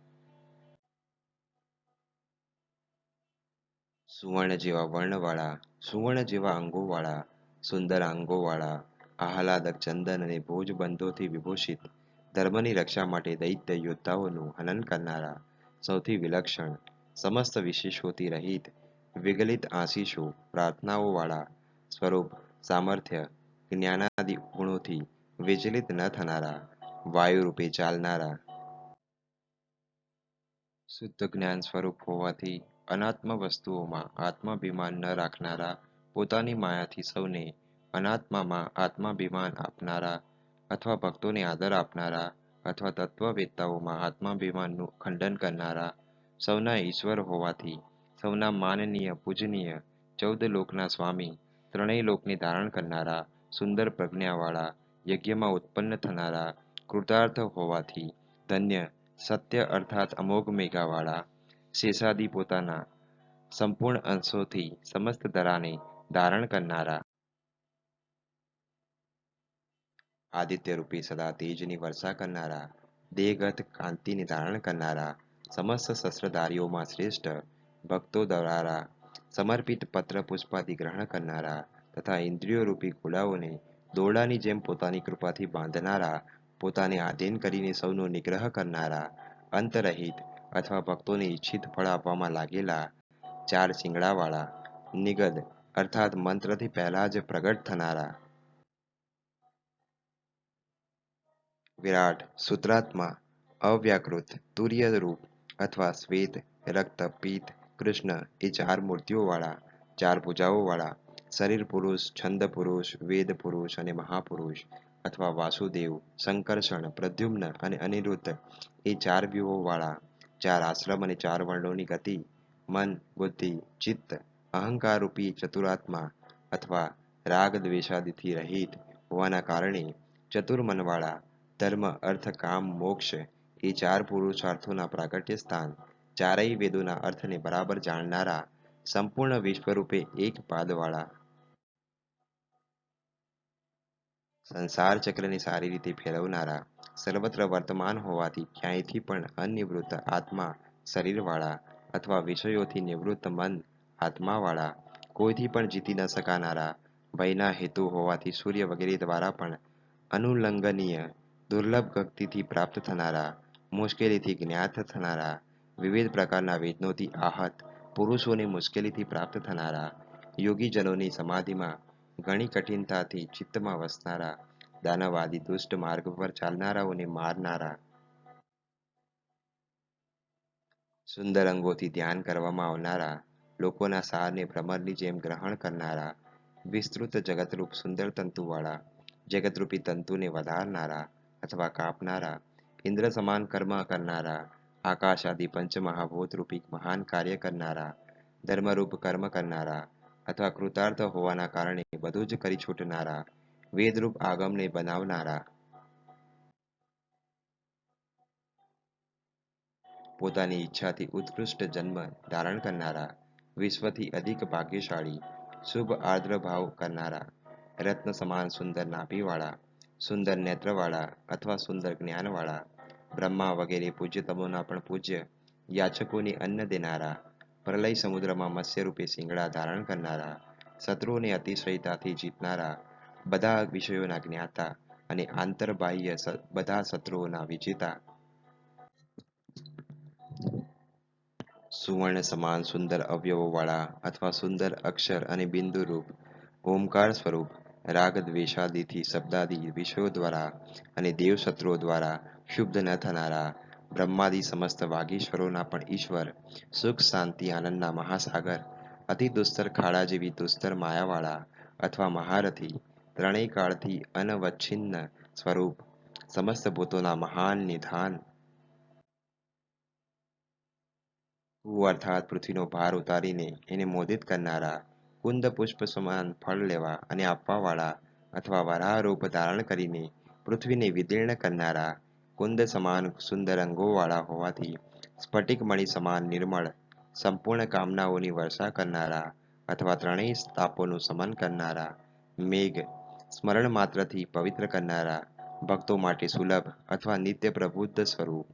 સુવર્ણ જેવા વર્ણવાળા, સુવર્ણ જેવા અંગોવાળા, સુંદર અંગોવાળા, આહલાદક ચંદન અને ભોજબંધોથી વિભૂષિત, ધર્મની રક્ષા માટે દૈત્ય યોદ્ધાઓનું હનન કરનારા, સૌથી વિલક્ષણ, સમસ્ત વિશેષોથી રહિત, વિગલિત આશીષો, પ્રાર્થનાઓવાળા, સ્વરૂપ, સામર્થ્ય, જ્ઞાનાદિ ગુણોથી વિચલિત ન થનારા, વાયુ રૂપે ચાલનારા, શુદ્ધ જ્ઞાન સ્વરૂપ હોવાથી અનાત્મ વસ્તુઓમાં આત્માભિમાન ન રાખનારા, પોતાની માયાથી સૌને અનાત્મામાં આત્માભિમાન આપનારા, અથવા ભક્તોને આદર આપનારા, અથવા તત્વવેત્તાઓમાં આત્માભિમાનનું ખંડન કરનારા, સૌના ઈશ્વર હોવાથી સૌના માનનીય પૂજનીય, 14 લોકના સ્વામી, ત્રણેય લોકને ધારણ કરનારા, સુંદર પ્રજ્ઞાવાળા, યજ્ઞમાં ઉત્પન્ન થનારા, કૃતાર્થ હોવાથી ધન્ય, સત્ય અર્થાત અમોઘ મેઘાવાળા, શેષાદી પોતાના સંપૂર્ણ અંશોથી સમસ્ત ધરાને ધારણ કરનારા, આદિત્ય રૂપી સદા તેજની વર્ષા કરનારા, દેહગત કાંતિને ધારણ કરનારા, સમસ્ત શસ્ત્રધારીઓમાં શ્રેષ્ઠ, ભક્તો દ્વારા સમર્પિત પત્ર પુષ્પાદિ ગ્રહણ કરનારા, તથા ઇન્દ્રિયો રૂપી ઘોડાઓને દોરડાની જેમ પોતાની કૃપાથી બાંધનારા, પોતાને આધીન કરીને સૌનો નિગ્રહ કરનારા, અંતરહિત અથવા ભક્તોને ઈચ્છિત ફળ આપવામાં લાગેલા, 4 શિંગડાવાળા, નિગદ અર્થાત મંત્રથી પહેલા જ પ્રગટ થનારા, વિરાટ સૂત્રાત્મા, અવ્યાકૃત તુર્ય રૂપ અથવા શ્વેત, રક્ત, પીત, કૃષ્ણ એ 4 મૂર્તિઓવાળા, 4 ભુજાઓવાળા, શરીર પુરુષ, છંદ પુરુષ, વેદ પુરુષ અને મહાપુરુષ, અથવા વાસુદેવ, સંકર્ષણ, પ્રદ્યુમ્ન અને અનિરુદ્ધ એ 4 વ્યુહોવાળા, 4 આશ્રમ અને 4 વર્ણોની ગતિ, મન, બુદ્ધિ, ચિત્ત, અહંકાર રૂપી ચતુરાત્મા, અથવા રાગ દ્વેષાદિથી રહિત હોવાના કારણે ચતુર્મનવાળા, ધર્મ, અર્થ, કામ, મોક્ષ એ 4 પુરુષાર્થોના પ્રાગટ્ય સ્થાન, ચારેય વેદોના અર્થને બરાબર જાણનારા, સંપૂર્ણ વિશ્વરૂપે એક પાદવાળા, સંસાર ચક્રને સારી રીતે ફેરવનારા, સર્વત્ર વર્તમાન હોવાથી ક્યાંયથી પણ અનિવૃત્ત આત્મા શરીરવાળા, અથવા વિષયોથી નિવૃત્ત મન આત્માવાળા, કોઈથી પણ જીતી ન શકાનારા, ભયના હેતુ હોવાથી સૂર્ય વગેરે દ્વારા પણ અનુલ્લંઘનીય, દુર્લભ ગતિથી પ્રાપ્ત થનારા, મુશ્કેલીથી જ્ઞાત થનારા, વિવિધ પ્રકારના વેદનોથી આહત, પુરુષોને મુશ્કેલીથી પ્રાપ્ત થનારા, યોગીજનોની સમાધિમાં ઘણી કઠિનતાથી ચિત્તમાં વસનારા, દાનવાદી દુષ્ટ માર્ગ પર ચાલનારાઓને મારનારા, સુંદર અંગોથી ધ્યાન કરવામાં આવનારા, લોકોના સારને ભ્રમરની જેમ ગ્રહણ કરનારા, વિસ્તૃત જગતરૂપ સુંદર તંતુવાળા, જગતરૂપી તંતુને વધારનારા અથવા કાપનારા, ઇન્દ્ર સમાન કર્મ કરનારા, આકાશ આદિ પંચમહાભૂત રૂપી મહાન કાર્ય કરનારા, ધર્મરૂપ કર્મ કરનારા, અથવા કૃતાર્થ હોવાના કારણે બધું જ કરી છૂટનારા, વેદરૂપ આગમને બનાવનારા, પોતાની ઈચ્છાથી ઉત્કૃષ્ટ જન્મ ધારણ કરનારા, વિશ્વથી અધિક ભાગ્યશાળી, શુભ આર્દ્ર ભાવ કરનારા, રત્ન સમાન સુંદર નાભીવાળા, સુંદર નેત્રવાળા અથવા સુંદર જ્ઞાનવાળા, બ્રહ્મા વગેરે પૂજ્યતમોના પણ પૂજ્ય, યાચકોને અન્ન દેનારા, પ્રલય સમુદ્રમાં મત્સ્યરૂપે શિંગડા ધારણ કરનારા, શત્રુઓને અતિશયતાથી જીતનારા, બધા વિષયોના જ્ઞાતા અને આંતરબાહ્ય બધા શત્રુઓના વિજેતા, સુવર્ણ સમાન સુંદર અવયવોવાળા અથવા સુંદર અક્ષર અને બિંદુ રૂપ, ઓમકાર સ્વરૂપ, રાગ દ્વેષાદિથી શબ્દાદિ વિષયો દ્વારા અને દેવશત્રુઓ દ્વારા ક્ષુબ્ધ ન થનારા, બ્રહ્માદિ સમસ્ત વાગીશ્વરોના પણ ઈશ્વર, સુખ શાંતિ આનંદના મહાસાગર, અતિ દુસ્તર ખાડા જેવી દુસ્તર માયાવાળા અથવા મહારથી, ત્રણેય કાળથી અનવચ્છિન્ન સ્વરૂપ, સમસ્ત ભૂતોના મહાન નિધાન, અર્થાત પૃથ્વીનો ભાર ઉતારીને એને મોદિત કરનારા, કુંદ પુષ્પ સમાન ફળ લેવા અને આપવાવાળા, અથવા વરાહ રૂપ ધારણ કરીને પૃથ્વીને વિદીર્ણ કરનારા, કુંદ સમાન સુંદર અંગોવાળા હોવાથી સ્ફટિકમણિ સમાન નિર્મળ, સંપૂર્ણ કામનાઓની વર્ષા કરનારા, અથવા ત્રણેય તાપોનું શમન કરનારા, મેઘ, સ્મરણ માત્રથી પવિત્ર કરનારા, ભક્તો માટે સુલભ અથવા નિત્ય પ્રબુદ્ધ સ્વરૂપ,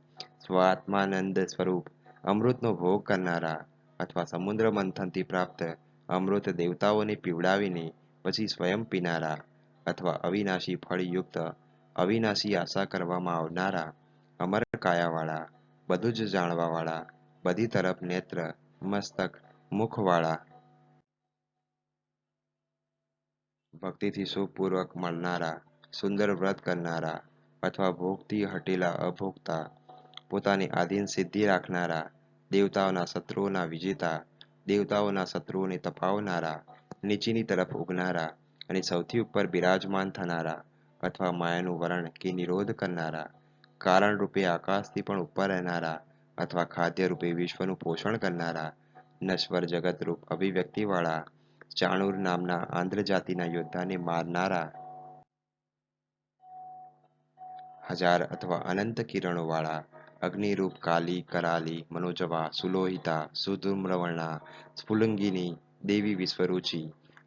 સ્વાત્માનંદ સ્વરૂપ, અમૃતનો ભોગ કરનારા અથવા સમુદ્ર મંથનથી પ્રાપ્ત અમૃત દેવતાઓને પીવડાવીને પછી સ્વયં પીનારા અથવા અવિનાશી ફળયુક્ત અવિનાશી આશા કરવામાં આવનારા, અમર કાયાવાળા, બધું જ જાણવાવાળા, બધી તરફ નેત્ર, મસ્તક, મુખવાળા, ભક્તિથી સુખપૂર્વક મળનારા, સુંદર વ્રત કરનારા અથવા ભોગથી હટેલા અભોગતા, પોતાની આધીન સિદ્ધિ રાખનારા, દેવતાઓના શત્રુઓના વિજેતા, દેવતાઓના શત્રુઓને તપાવનારા, નીચેની તરફ ઉગનારા અને સૌથી ઉપર બિરાજમાન થનારા અથવા માયાનું વરણ કે નિરોધ કરનારા, કારણ રૂપે આકાશથી પણ ઉપર રહેનારા અથવા ખાદ્ય રૂપે વિશ્વનું પોષણ કરનારા, નશ્વર જગત રૂપ અભિવ્યક્તિવાળા, ચાણૂર નામના આંધ્ર જાતિના યોદ્ધાને મારનારા, હજાર અથવા અનંત કિરણોવાળા, અગ્નિરૂપ કાલી, કરાલી, મનોજવા, સુલોહિતા, સુધૂમ્રવર્ણા, સ્ફુલિંગિની, દેવી વિશ્વરુચિ,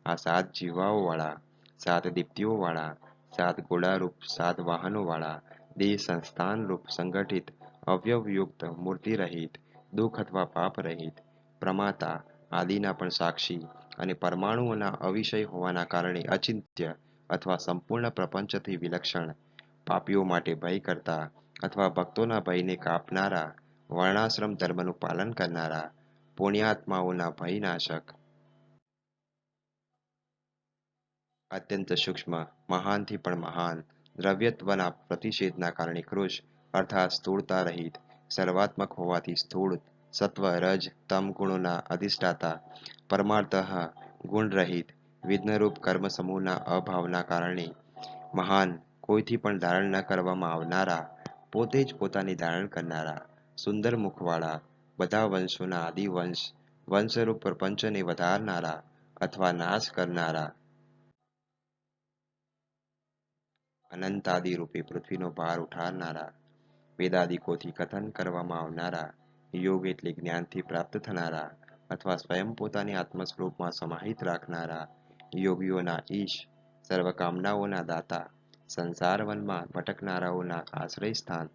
આ સાત જીવાઓવાળા, સાત દીપ્તિઓવાળા, સાત ઘોડારૂપ સાત વાહનોવાળા, દેહ સંસ્થાન રૂપ સંગઠિત, અવયવયુક્ત, મૂર્તિરહિત, દુઃખ અથવા પાપ રહિત, પ્રમાતા આદિના પણ સાક્ષી અને પરમાણુઓના અવિષય હોવાના કારણે અચિંત્ય અથવા સંપૂર્ણ પ્રપંચથી વિલક્ષણ, પાપીઓ માટે ભય કરતા અથવા ભક્તોના ભયને કાપનારા, વર્ણાશ્રમ ધર્મનું પાલન કરનારા, પુણ્યાત્માઓના ભયનાશક, અત્યંત સૂક્ષ્મ, મહાનથી પણ મહાન, દ્રવ્યત્વના પ્રતિષેધના કારણે કૃશ અર્થાત સ્થૂળતા રહિત, સર્વાત્મક હોવાથી સ્થૂળ, સત્વ રજ તમ ગુણોના અધિષ્ઠાતા, પરમાર્થ ગુણરહિત, વિઘ્નરૂપ કર્મ સમૂહના અભાવના કારણે મહાન, કોઈથી પણ ધારણ ન કરવામાં આવનારા, પોતે જ પોતાને ધારણ કરનારા, સુંદર મુખવાળા, બધા વંશોના આદિવંશ, વંશરૂપ પ્રપંચને વધારનારા અથવા નાશ કરનારા, અનંતાદિ રૂપે પૃથ્વીનો ભાર ઉઠાવનારા, વેદાદિકોથી કથન કરવામાં આવનારા, યોગ એટલે જ્ઞાનથી પ્રાપ્ત થનારા અથવા સ્વયં પોતાની આત્મ સ્વરૂપમાં સમાહિત રાખનારા, યોગીઓના ઈશ, સર્વ કામનાઓના દાતા, સંસાર વનમાં ભટકનારાઓના આશ્રય સ્થાન,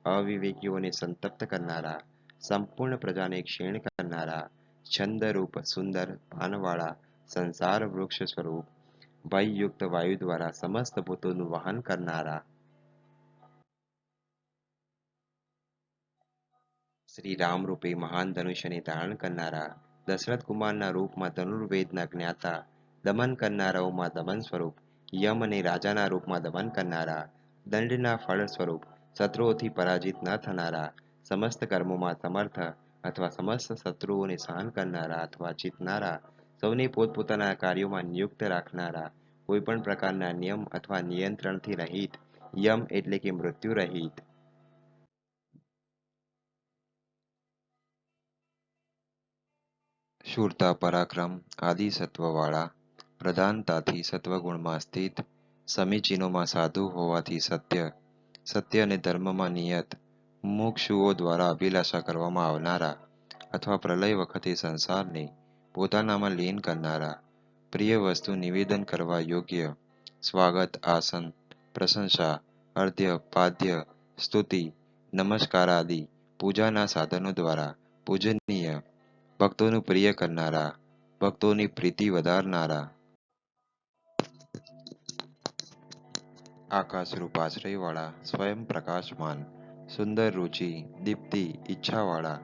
અવિવેકીઓને સંતપ્ત કરનારા, સંપૂર્ણ પ્રજાને ક્ષીણ કરનારા, છંદરૂપ સુંદર પાનવાળા, સંસાર વૃક્ષ સ્વરૂપ, ભયયુક્ત વાયુ દ્વારા સમસ્ત ભૂતોનું વહન કરનારા, શ્રી રામ રૂપે મહાન ધનુષ્યને ધારણ કરનારા, દશરથ કુમારના રૂપમાં ધનુર્વેદના જ્ઞાતા, દમન કરનારાઓમાં દમન સ્વરૂપ, યમ અને રાજાના રૂપમાં દમન કરનારા, દંડના ફળ સ્વરૂપ, શત્રુઓથી પરાજિત ન થનારા, સમસ્ત કર્મોમાં સમર્થ અથવા સમસ્ત શત્રુઓને સહન કરનારા અથવા જીતનારા, સૌને પોતપોતાના કાર્યોમાં નિયુક્ત રાખનારા, કોઈ પણ પ્રકારના નિયમ અથવા નિયંત્રણથી રહિત, યમ એટલે કે મૃત્યુ રહિત, શૂરતા પરાક્રમ આદિ સત્વવાળા, પ્રધાનતાથી સત્વગુણમાં સ્થિત, સમીચીનોમાં સાધુ હોવાથી સત્ય, સત્ય અને ધર્મમાં નિયત, મુમુક્ષુઓ દ્વારા અભિલાષા કરવામાં આવનારા અથવા પ્રલય વખતે સંસારને પોતાનામાં લીન કરનારા, પ્રિય વસ્તુ નિવેદન કરવા યોગ્ય, સ્વાગત આસન, પ્રશંસા, અર્ધ્ય પાદ્ય, સ્તુતિ, નમસ્કાર આદિ પૂજાના સાધનો દ્વારા પૂજનીય, ભક્તોનું પ્રિય કરનારા, ભક્તોની પ્રીતિ વધારનારા, આકાશરૂપ આશ્રયવાળા, સ્વયં પ્રકાશમાન, સુંદર રુચિ, દીપ્તિ, ઈચ્છાવાળા,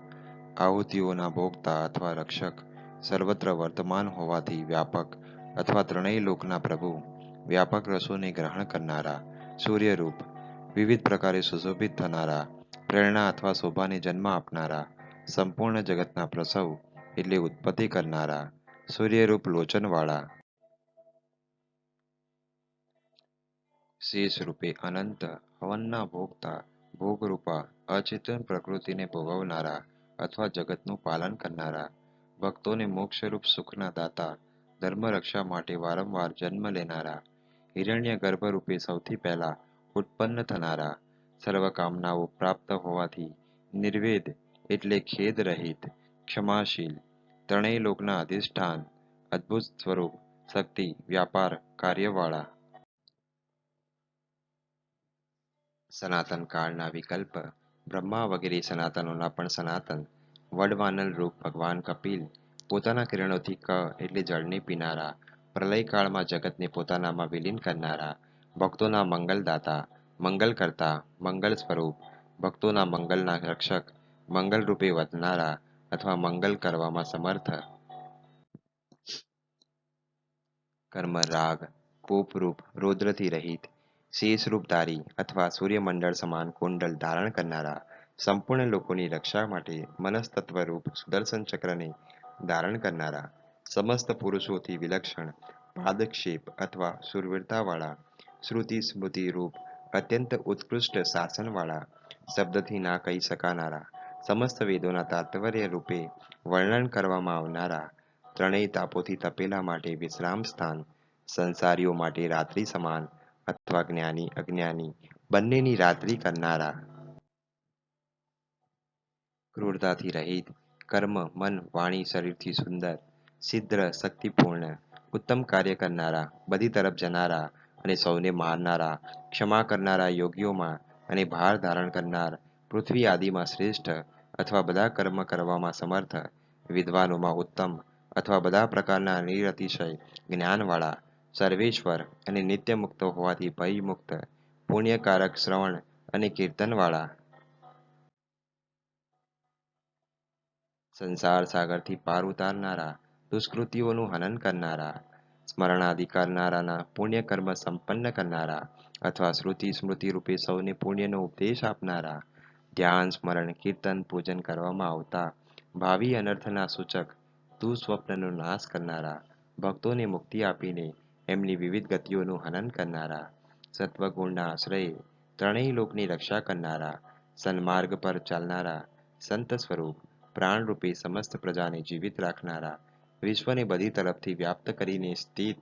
આહુતિઓના ભોગતા અથવા રક્ષક, સર્વત્ર વર્તમાન હોવાથી વ્યાપક અથવા ત્રણેય લોકના પ્રભુ, વ્યાપક રસોને ગ્રહણ કરનારા, સૂર્યરૂપ, વિવિધ પ્રકારે સુશોભિત થનારા, પ્રેરણા અથવા શોભાને જન્મ આપનારા, સંપૂર્ણ જગતના પ્રસવ એટલે ઉત્પત્તિ કરનારા, સૂર્યરૂપ લોચનવાળા, શેષ રૂપે અનંત, હવનના ભોગતા, ભોગરૂપા, અચેતન પ્રકૃતિને ભોગવનારા અથવા જગતનું પાલન કરનારા, ભક્તોને મોક્ષરૂપ સુખના દાતા, ધર્મ રક્ષા માટે વારંવાર જન્મ લેનારા, હિરણ્ય ગર્ભ રૂપે સૌથી પહેલા ઉત્પન્ન થનારા, સર્વ કામનાઓ પ્રાપ્ત હોવાથી નિર્વેદ એટલે ખેદ રહિત, ક્ષમાશીલ, ત્રણેય લોકના અધિષ્ઠાન, અદ્ભુત સ્વરૂપ, શક્તિ, વ્યાપાર, કાર્યવાળા, સનાતન કાળના વિકલ્પ બ્રહ્મા વગેરે સનાતનોના પણ સનાતન વડવાનલ રૂપ ભગવાન કપિલ પોતાના કિરણોથી એટલે જળને પીનારા પ્રલય કાળમાં જગતને પોતાનામાં વિલીન કરનારા ભક્તોના મંગલદાતા મંગલ કરતા મંગલ સ્વરૂપ ભક્તોના મંગલના રક્ષક મંગલ રૂપે વધનારા અથવા મંગલ કરવામાં સમર્થ કર્મ રાગ પોપરૂપ રૌદ્રથી રહિત શેષ રૂપધારી અથવા સૂર્યમંડળ સમાન કુંડલ ધારણ કરનારા સંપૂર્ણ લોકોની રક્ષા માટે મનસ્તત્વ રૂપ સુદર્શન ચક્રને ધારણ કરનારા સમસ્ત પુરુષોથી વિલક્ષણ પાદક્ષેપ અથવા સુરવીરતાવાળા શ્રુતિ સ્મૃતિ રૂપ અત્યંત ઉત્કૃષ્ટ શાસનવાળા શબ્દથી ના કહી શકાનારા સમસ્ત વેદોના તાત્પર્ય રૂપે વર્ણન કરવામાં આવનારા ત્રણેય તાપોથી તપેલા માટે વિશ્રામ સ્થાન સંસારીઓ માટે રાત્રિ સમાન અથવા જ્ઞાની અજ્ઞાની બંનેની રાત્રિ કરનારા ક્રૂરતાથી રહિત કર્મ મન વાણી શરીરથી સુંદર સિદ્ધ શક્તિપૂર્ણ ઉત્તમ કાર્ય કરનારા બધી તરફ જનારા અને સૌને મારનારા ક્ષમા કરનારા યોગીઓમાં અને ભાર ધારણ કરનાર પૃથ્વી આદિમાં શ્રેષ્ઠ અથવા બધા કર્મ કરવામાં સમર્થ વિદ્વાનોમાં ઉત્તમ અથવા બધા પ્રકારના નિરતિશય જ્ઞાનવાળા સર્વેશ્વર અને નિત્ય મુક્ત હોવાથી ભય મુક્ત પુણ્યકારક શ્રવણ અને કીર્તનવાળા સંસાર સાગરથી પાર ઉતારનારા દુષ્કૃતિઓનું હનન કરનારા સ્મરણાદિ કરનારાના પુણ્ય કર્મ સંપન્ન કરનારા અથવા શ્રુતિ સ્મૃતિ રૂપે સૌને પુણ્યનો ઉપદેશ આપનારા ધ્યાન સ્મરણ કીર્તન પૂજન કરવામાં આવતા ભાવિ અનર્થના સૂચક દુસ્વપ્નનો નાશ કરનારા ભક્તોને મુક્તિ આપીને એમની વિવિધ ગતિઓનું હનન કરનારા સત્વગુણના આશ્રયે ત્રણેય લોકની રક્ષા કરનારા સન્માર્ગ પર ચાલનારા સંત સ્વરૂપ પ્રાણરૂપે સમસ્ત પ્રજાને જીવિત રાખનારા વિશ્વને બધી તરફથી વ્યાપ્ત કરીને સ્થિત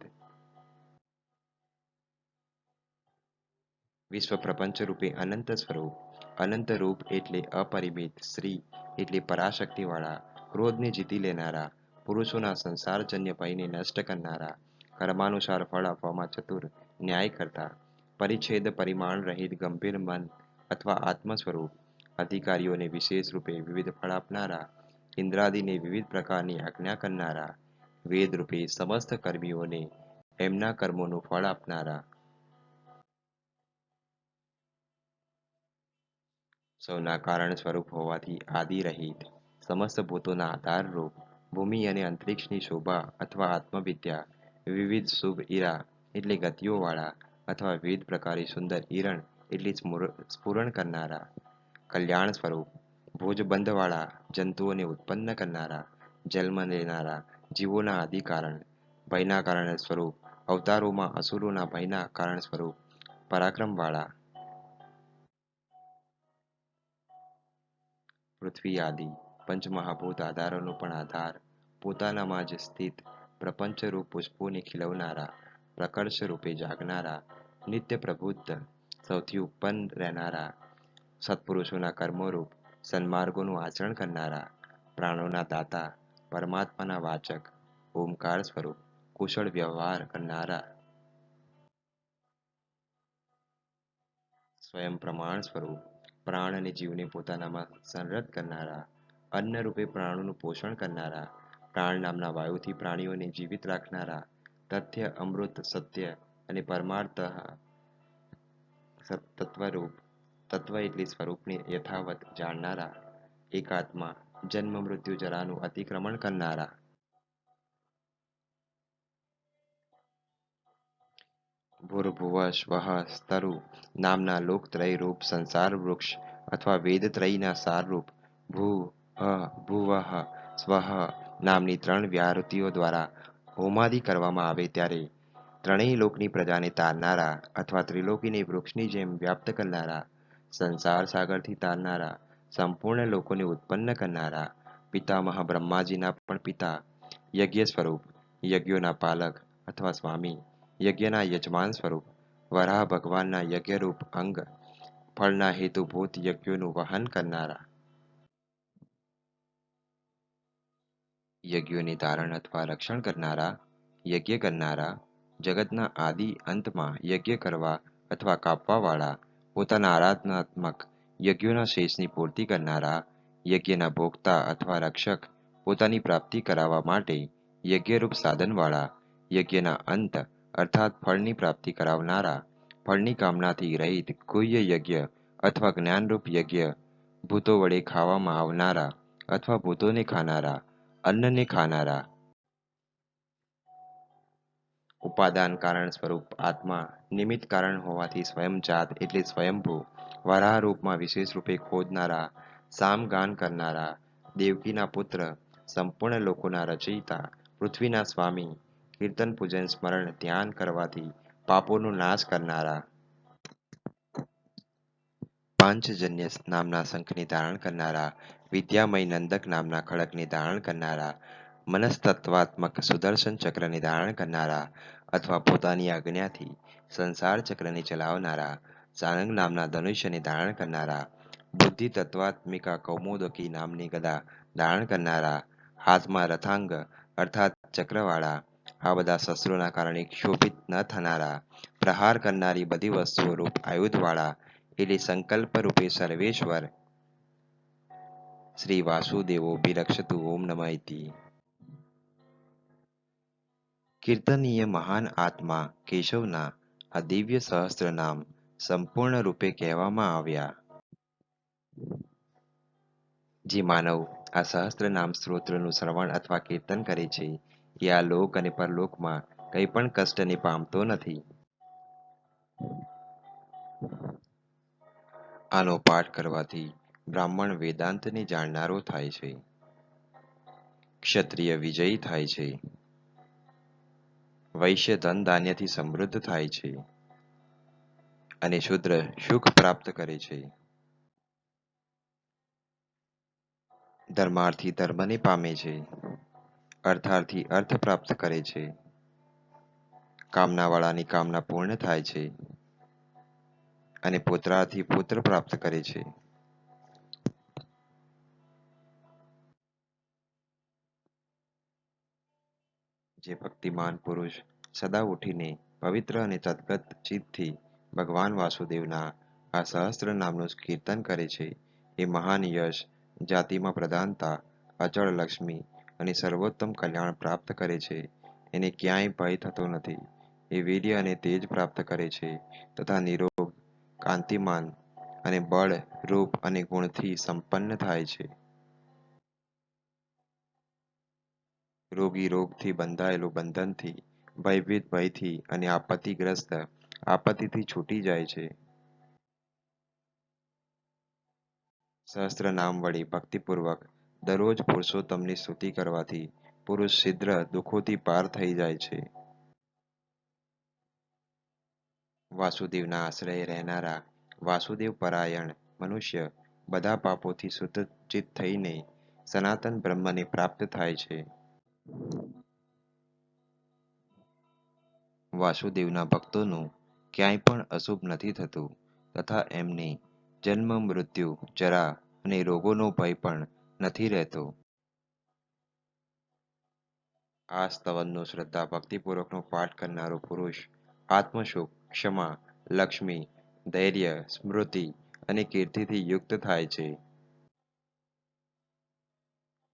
વિશ્વ પ્રપંચ રૂપે અનંત સ્વરૂપ અનંત રૂપ એટલે અપરિમિત શ્રી એટલે પરાશક્તિવાળા ક્રોધને જીતી લેનારા પુરુષોના સંસારજન્ય ભયને નષ્ટ કરનારા કર્માનુસાર ફળ આપવામાં ચતુર ન્યાય કરતા પરિચ્છેદ પરિમાણ રહિત ગંભીર મન અથવા આત્મ સ્વરૂપ અધિકારીઓને વિશેષ રૂપે વિવિધ ફળ આપનારા ઇન્દ્રાદિને વિવિધ પ્રકારની આજ્ઞા કરનારા વેદ રૂપે સમસ્ત કર્મીઓને એમના કર્મોનું ફળ આપનારા સૌના કારણ સ્વરૂપ હોવાથી આદિ રહિત સમસ્ત ભૂતોના આધાર રૂપ ભૂમિ અને અંતરિક્ષની શોભા અથવા આત્મવિદ્યા વિવિધ શુભ ઈરા એટલે ગતિઓવાળા અથવા વિવિધ પ્રકારે સુંદર ઈરણ એટલે સ્ફુરણ કરનારા કલ્યાણ સ્વરૂપ ભુજબંધવાળા જંતુઓને ઉત્પન્ન કરનારા જન્મ લેનારા જીવોના આદિ કારણ ભયના કારણ સ્વરૂપ અવતારોમાં અસુરોના ભયના કારણ સ્વરૂપ પરાક્રમવાળા પૃથ્વી આદિ પંચમહાભૂત આધારોનો પણ આધાર પોતાનામાં જ સ્થિત પ્રપંચરૂપ પુષ્પોને ખીલવનારા પ્રકર્ષ રૂપે જાગનારા નિત્ય પ્રબુદ્ધ સૌથી ઉત્પન્ન રહેનારા સત્પુરુષોના કર્મોરૂપ સન્માર્ગોનું આચરણ કરનારા પ્રાણોના દાતા પરમાત્માના વાચક ઓમકાર સ્વરૂપ કુશળ વ્યવહાર કરનારા સ્વયં પ્રમાણ સ્વરૂપ પ્રાણ અને જીવને પોતાનામાં સંરત કરનારા અન્ન રૂપે પ્રાણોનું પોષણ કરનારા પ્રાણ નામના વાયુથી પ્રાણીઓને જીવિત રાખનારા તથ્ય અમૃત સત્ય અને પરમાર્થ તત્વરૂપ તત્વ એટલે સ્વરૂપને યથાવત જાણનારા એકાત્મા જન્મ મૃત્યુ જરાનું અતિક્રમણ કરનારા ભૂર્ભુવ સ્વઃ સ્તરુ નામના લોકત્રય રૂપ સંસાર વૃક્ષ અથવા વેદત્રયના સારરૂપ ભૂ ભુવઃ સ્વઃ નામની ત્રણ વ્યાહૃતિઓ દ્વારા હોમાદિ કરવામાં આવે ત્યારે ત્રણેય લોકની પ્રજાને તારનારા અથવા ત્રિલોકીને વૃક્ષની જેમ વ્યાપ્ત કરનારા સંસાર સાગરથી તારનારા સંપૂર્ણ લોકોને ઉત્પન્ન કરનારા પિતામહ બ્રહ્માજીના પણ પિતા યજ્ઞ સ્વરૂપ યજ્ઞોના પાલક અથવા સ્વામી યજ્ઞના યજમાન સ્વરૂપ વરાહ ભગવાનના યજ્ઞરૂપ અંગ ફળના હેતુભૂત યજ્ઞોનું વહન કરનારા યજ્ઞોની ધારણ અથવા રક્ષણ કરનારા યજ્ઞ કરનારા જગતના આદિ અંતમાં યજ્ઞ કરવા અથવા કાપવા વાળા પોતાના આરાધનાત્મક યજ્ઞોના શેષની પૂર્તિ કરનારા, યજ્ઞના ભોગતા અથવા રક્ષક, પોતાની પ્રાપ્તિ કરાવવા માટે યજ્ઞરૂપ સાધનવાળા, યજ્ઞના અંત અર્થાત ફળની પ્રાપ્તિ કરાવનારા, ફળની કામનાથી રહિત ગુહ્ય યજ્ઞ અથવા જ્ઞાનરૂપ યજ્ઞ, ભૂતો વડે ખાવામાં આવનારા અથવા ભૂતોને ખાનારા, અન્નને ખાનારા, ઉપાદાન કારણ સ્વરૂપ આત્મા, નિમિત્ત કારણ હોવાથી સ્વયંજાત એટલે સ્વયંભૂ, વરાહ રૂપમાં વિશેષ રૂપે ખોદનારા, સામગાન કરનારા, દેવકીના પુત્ર, સંપૂર્ણ લોકોના રચયિતા, પૃથ્વીના સ્વામી, કીર્તન પૂજન સ્મરણ ધ્યાન કરવાથી પાપોનો નાશ કરનારા, પાંચજન્ય નામના શંખને ધારણ કરનારા, વિદ્યામય નંદક નામના ખડકને ધારણ કરનારા, મનસ્તત્વાત્મક સુદર્શન ચક્રને ધારણ કરનારા, અથવા પોતાની આજ્ઞાથી સંસાર ચક્રને ચલાવનારા, સારંગ નામના ધનુષ્યને ધારણ કરનારા, બુદ્ધિ તત્વાત્મિકા કૌમોદકી નામની ગદા ધારણ કરનારા, હાથમાં રથાંગ અર્થાત ચક્રવાળા, આ બધા શસ્ત્રોના કારણે ક્ષોભિત ન થનારા, પ્રહાર કરનારી બધી વસ્તુઓ રૂપ આયુધવાળા, એટલે સંકલ્પ રૂપે સર્વેશ્વર શ્રી વાસુદેવો વિરક્ષતુ ઓમ નમઃ ઇતિ. કીર્તનીય મહાન આત્મા કેશવના આ દિવ્ય સહસ્ત્ર નામ સંપૂર્ણ રૂપે કહેવામાં આવ્યા. જે માનવ આ સહસ્ત્ર નામ સ્ત્રોત્રનું શ્રવણ અથવા કીર્તન કરે છે એ આ લોક અને પરલોકમાં કંઈ પણ કષ્ટને પામતો નથી. આનો પાઠ કરવાથી બ્રાહ્મણ વેદાંતને જાણનારો થાય છે, ક્ષત્રિય વિજયી થાય છે, વૈશ્ય ધન ધાન્યથી સમૃદ્ધ થાય છે અને શૂદ્ર સુખ પ્રાપ્ત કરે છે. ધર્માર્થી ધર્મને પામે છે, અર્થાર્થી અર્થ પ્રાપ્ત કરે છે, કામનાવાળાની કામના પૂર્ણ થાય છે અને પુત્રાર્થી પુત્ર પ્રાપ્ત કરે છે. જે ભક્તિમાન પુરુષ સદા ઉઠીને પવિત્ર અને તદ્ગત ચિત્તથી ભગવાન વાસુદેવના આ સહસ્ત્ર નામનું કીર્તન કરે છે એ મહાન યશ, જાતિમાં પ્રધાનતા, અચળ લક્ષ્મી અને સર્વોત્તમ કલ્યાણ પ્રાપ્ત કરે છે. એને ક્યાંય ભય થતો નથી. એ વીર્ય અને તેજ પ્રાપ્ત કરે છે તથા નિરોગ, કાંતિમાન અને બળ, રૂપ અને ગુણથી સંપન્ન થાય છે. રોગી રોગથી બંધાયેલું બંધનથી, ભયભીત ભયથી અને આપત્તિગ્રસ્ત આપત્તિથી છૂટી જાય છે. સહસ્ત્ર નામ વડે ભક્તિપૂર્વક દરરોજ પુરુષોત્તમની સ્તુતિ કરવાથી પુરુષ છિદ્ર દુઃખોથી પાર થઈ જાય છે. વાસુદેવના આશ્રય રહેનારા વાસુદેવ પરાયણ મનુષ્ય બધા પાપોથી શુદ્ધ ચિત્ત થઈને સનાતન બ્રહ્મને પ્રાપ્ત થાય છે. વાસુદેવના ભક્તોનું ક્યાંય પણ અશુભ નથી થતું તથા એમને જન્મ, મૃત્યુ, જરા અને રોગોનો ભય પણ નથી રહેતો. આ સ્તવનનો શ્રદ્ધા ભક્તિપૂર્વકનો પાઠ કરનારો પુરુષ આત્મસુખ, ક્ષમા, લક્ષ્મી, ધૈર્ય, સ્મૃતિ અને કીર્તિથી યુક્ત થાય છે.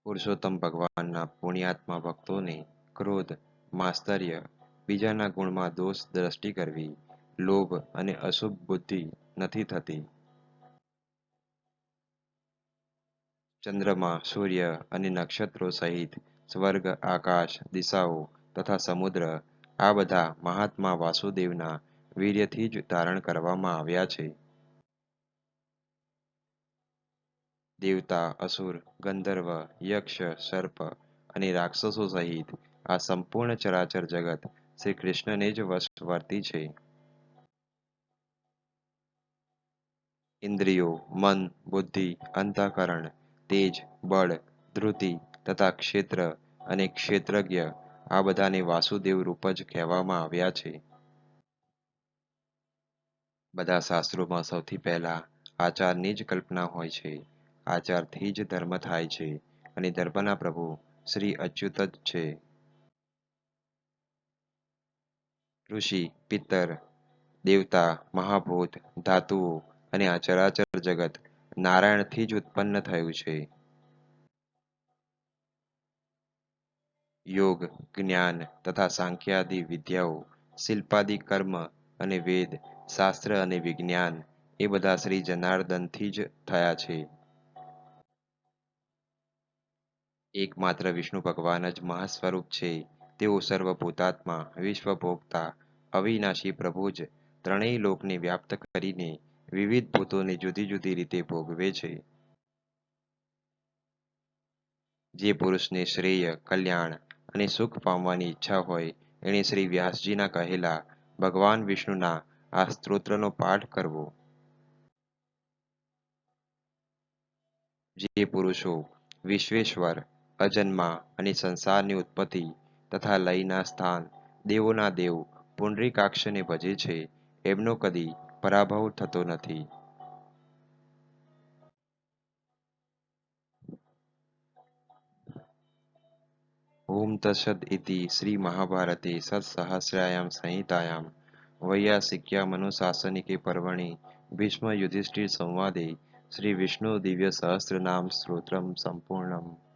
પુરુષોત્તમ ભગવાનના પુણ્યાત્મા ભક્તોને ક્રોધ, માત્સર્ય, બીજાના ગુણમાં દોષ દ્રષ્ટિ કરવી, લોભ અને અશુભ બુદ્ધિ નથી થતી. ચંદ્રમા, સૂર્ય અને નક્ષત્રો સહિત સ્વર્ગ, આકાશ, દિશાઓ તથા સમુદ્ર આ બધા મહાત્મા વાસુદેવના વીર્યથી જ ધારણ કરવામાં આવ્યા છે. દેવતા, અસુર, ગંધર્વ, યક્ષ, સર્પ અને રાક્ષસો સહિત આ સંપૂર્ણ ચરાચર જગત શ્રી કૃષ્ણને જ વશવર્તી છે. ઇન્દ્રિયો, મન, બુદ્ધિ, અંતઃકરણ, તેજ, બળ, ધૃતિ તથા ક્ષેત્ર અને ક્ષેત્રજ્ઞ આ બધાને વાસુદેવ રૂપ જ કહેવામાં આવ્યા છે. બધા શાસ્ત્રોમાં સૌથી પહેલા આચારની જ કલ્પના હોય છે. આચારથી જ ધર્મ થાય છે અને ધર્મના પ્રભુ શ્રી અચ્યુત જ છે. ઋષિ, પિત્તર, દેવતા, મહાભૂત, ધાતુઓ અને આ ચરાચર જગત નારાયણથી જ ઉત્પન્ન થયું છે. યોગ, જ્ઞાન તથા સાંખ્યાદિ વિદ્યાઓ, શિલ્પાદિ કર્મ અને વેદ, શાસ્ત્ર અને વિજ્ઞાન એ બધા શ્રી જનાર્દનથી જ થયા છે. એકમાત્ર વિષ્ણુ ભગવાન જ મહાસ્વરૂપ છે. તેઓ સર્વભૂતાત્મા, વિશ્વભોગતા, અવિનાશી પ્રભુ જ ત્રણેય લોકને વ્યાપ્ત કરીને વિવિધ ભૂતોને જુદી જુદી રીતે ભોગવે છે. જે પુરુષને શ્રેય, કલ્યાણ અને સુખ પામવાની ઈચ્છા હોય એણે શ્રી વ્યાસજીના કહેલા ભગવાન વિષ્ણુના આ સ્તોત્રનો પાઠ કરવો. જે પુરુષો વિશ્વેશ્વર, અજન્મા અને સંસારની ઉત્પત્તિ તથા લયના સ્થાન, દેવોના દેવ પુંડરીકાક્ષને ભજે છે એમનો કદી પરાભવ થતો નથી. ઓમ તત્સદ ઇતિ શ્રી મહાભારતે સત્સહસ્રાયામ સંહિતાયામ વૈયાસિક્યા મનુશાસનિકે પર્વણિ ભીષ્મ યુધિષ્ઠિર સંવાદે શ્રી વિષ્ણુ દિવ્ય સહસ્ત્ર નામ સ્તોત્રમ સંપૂર્ણમ.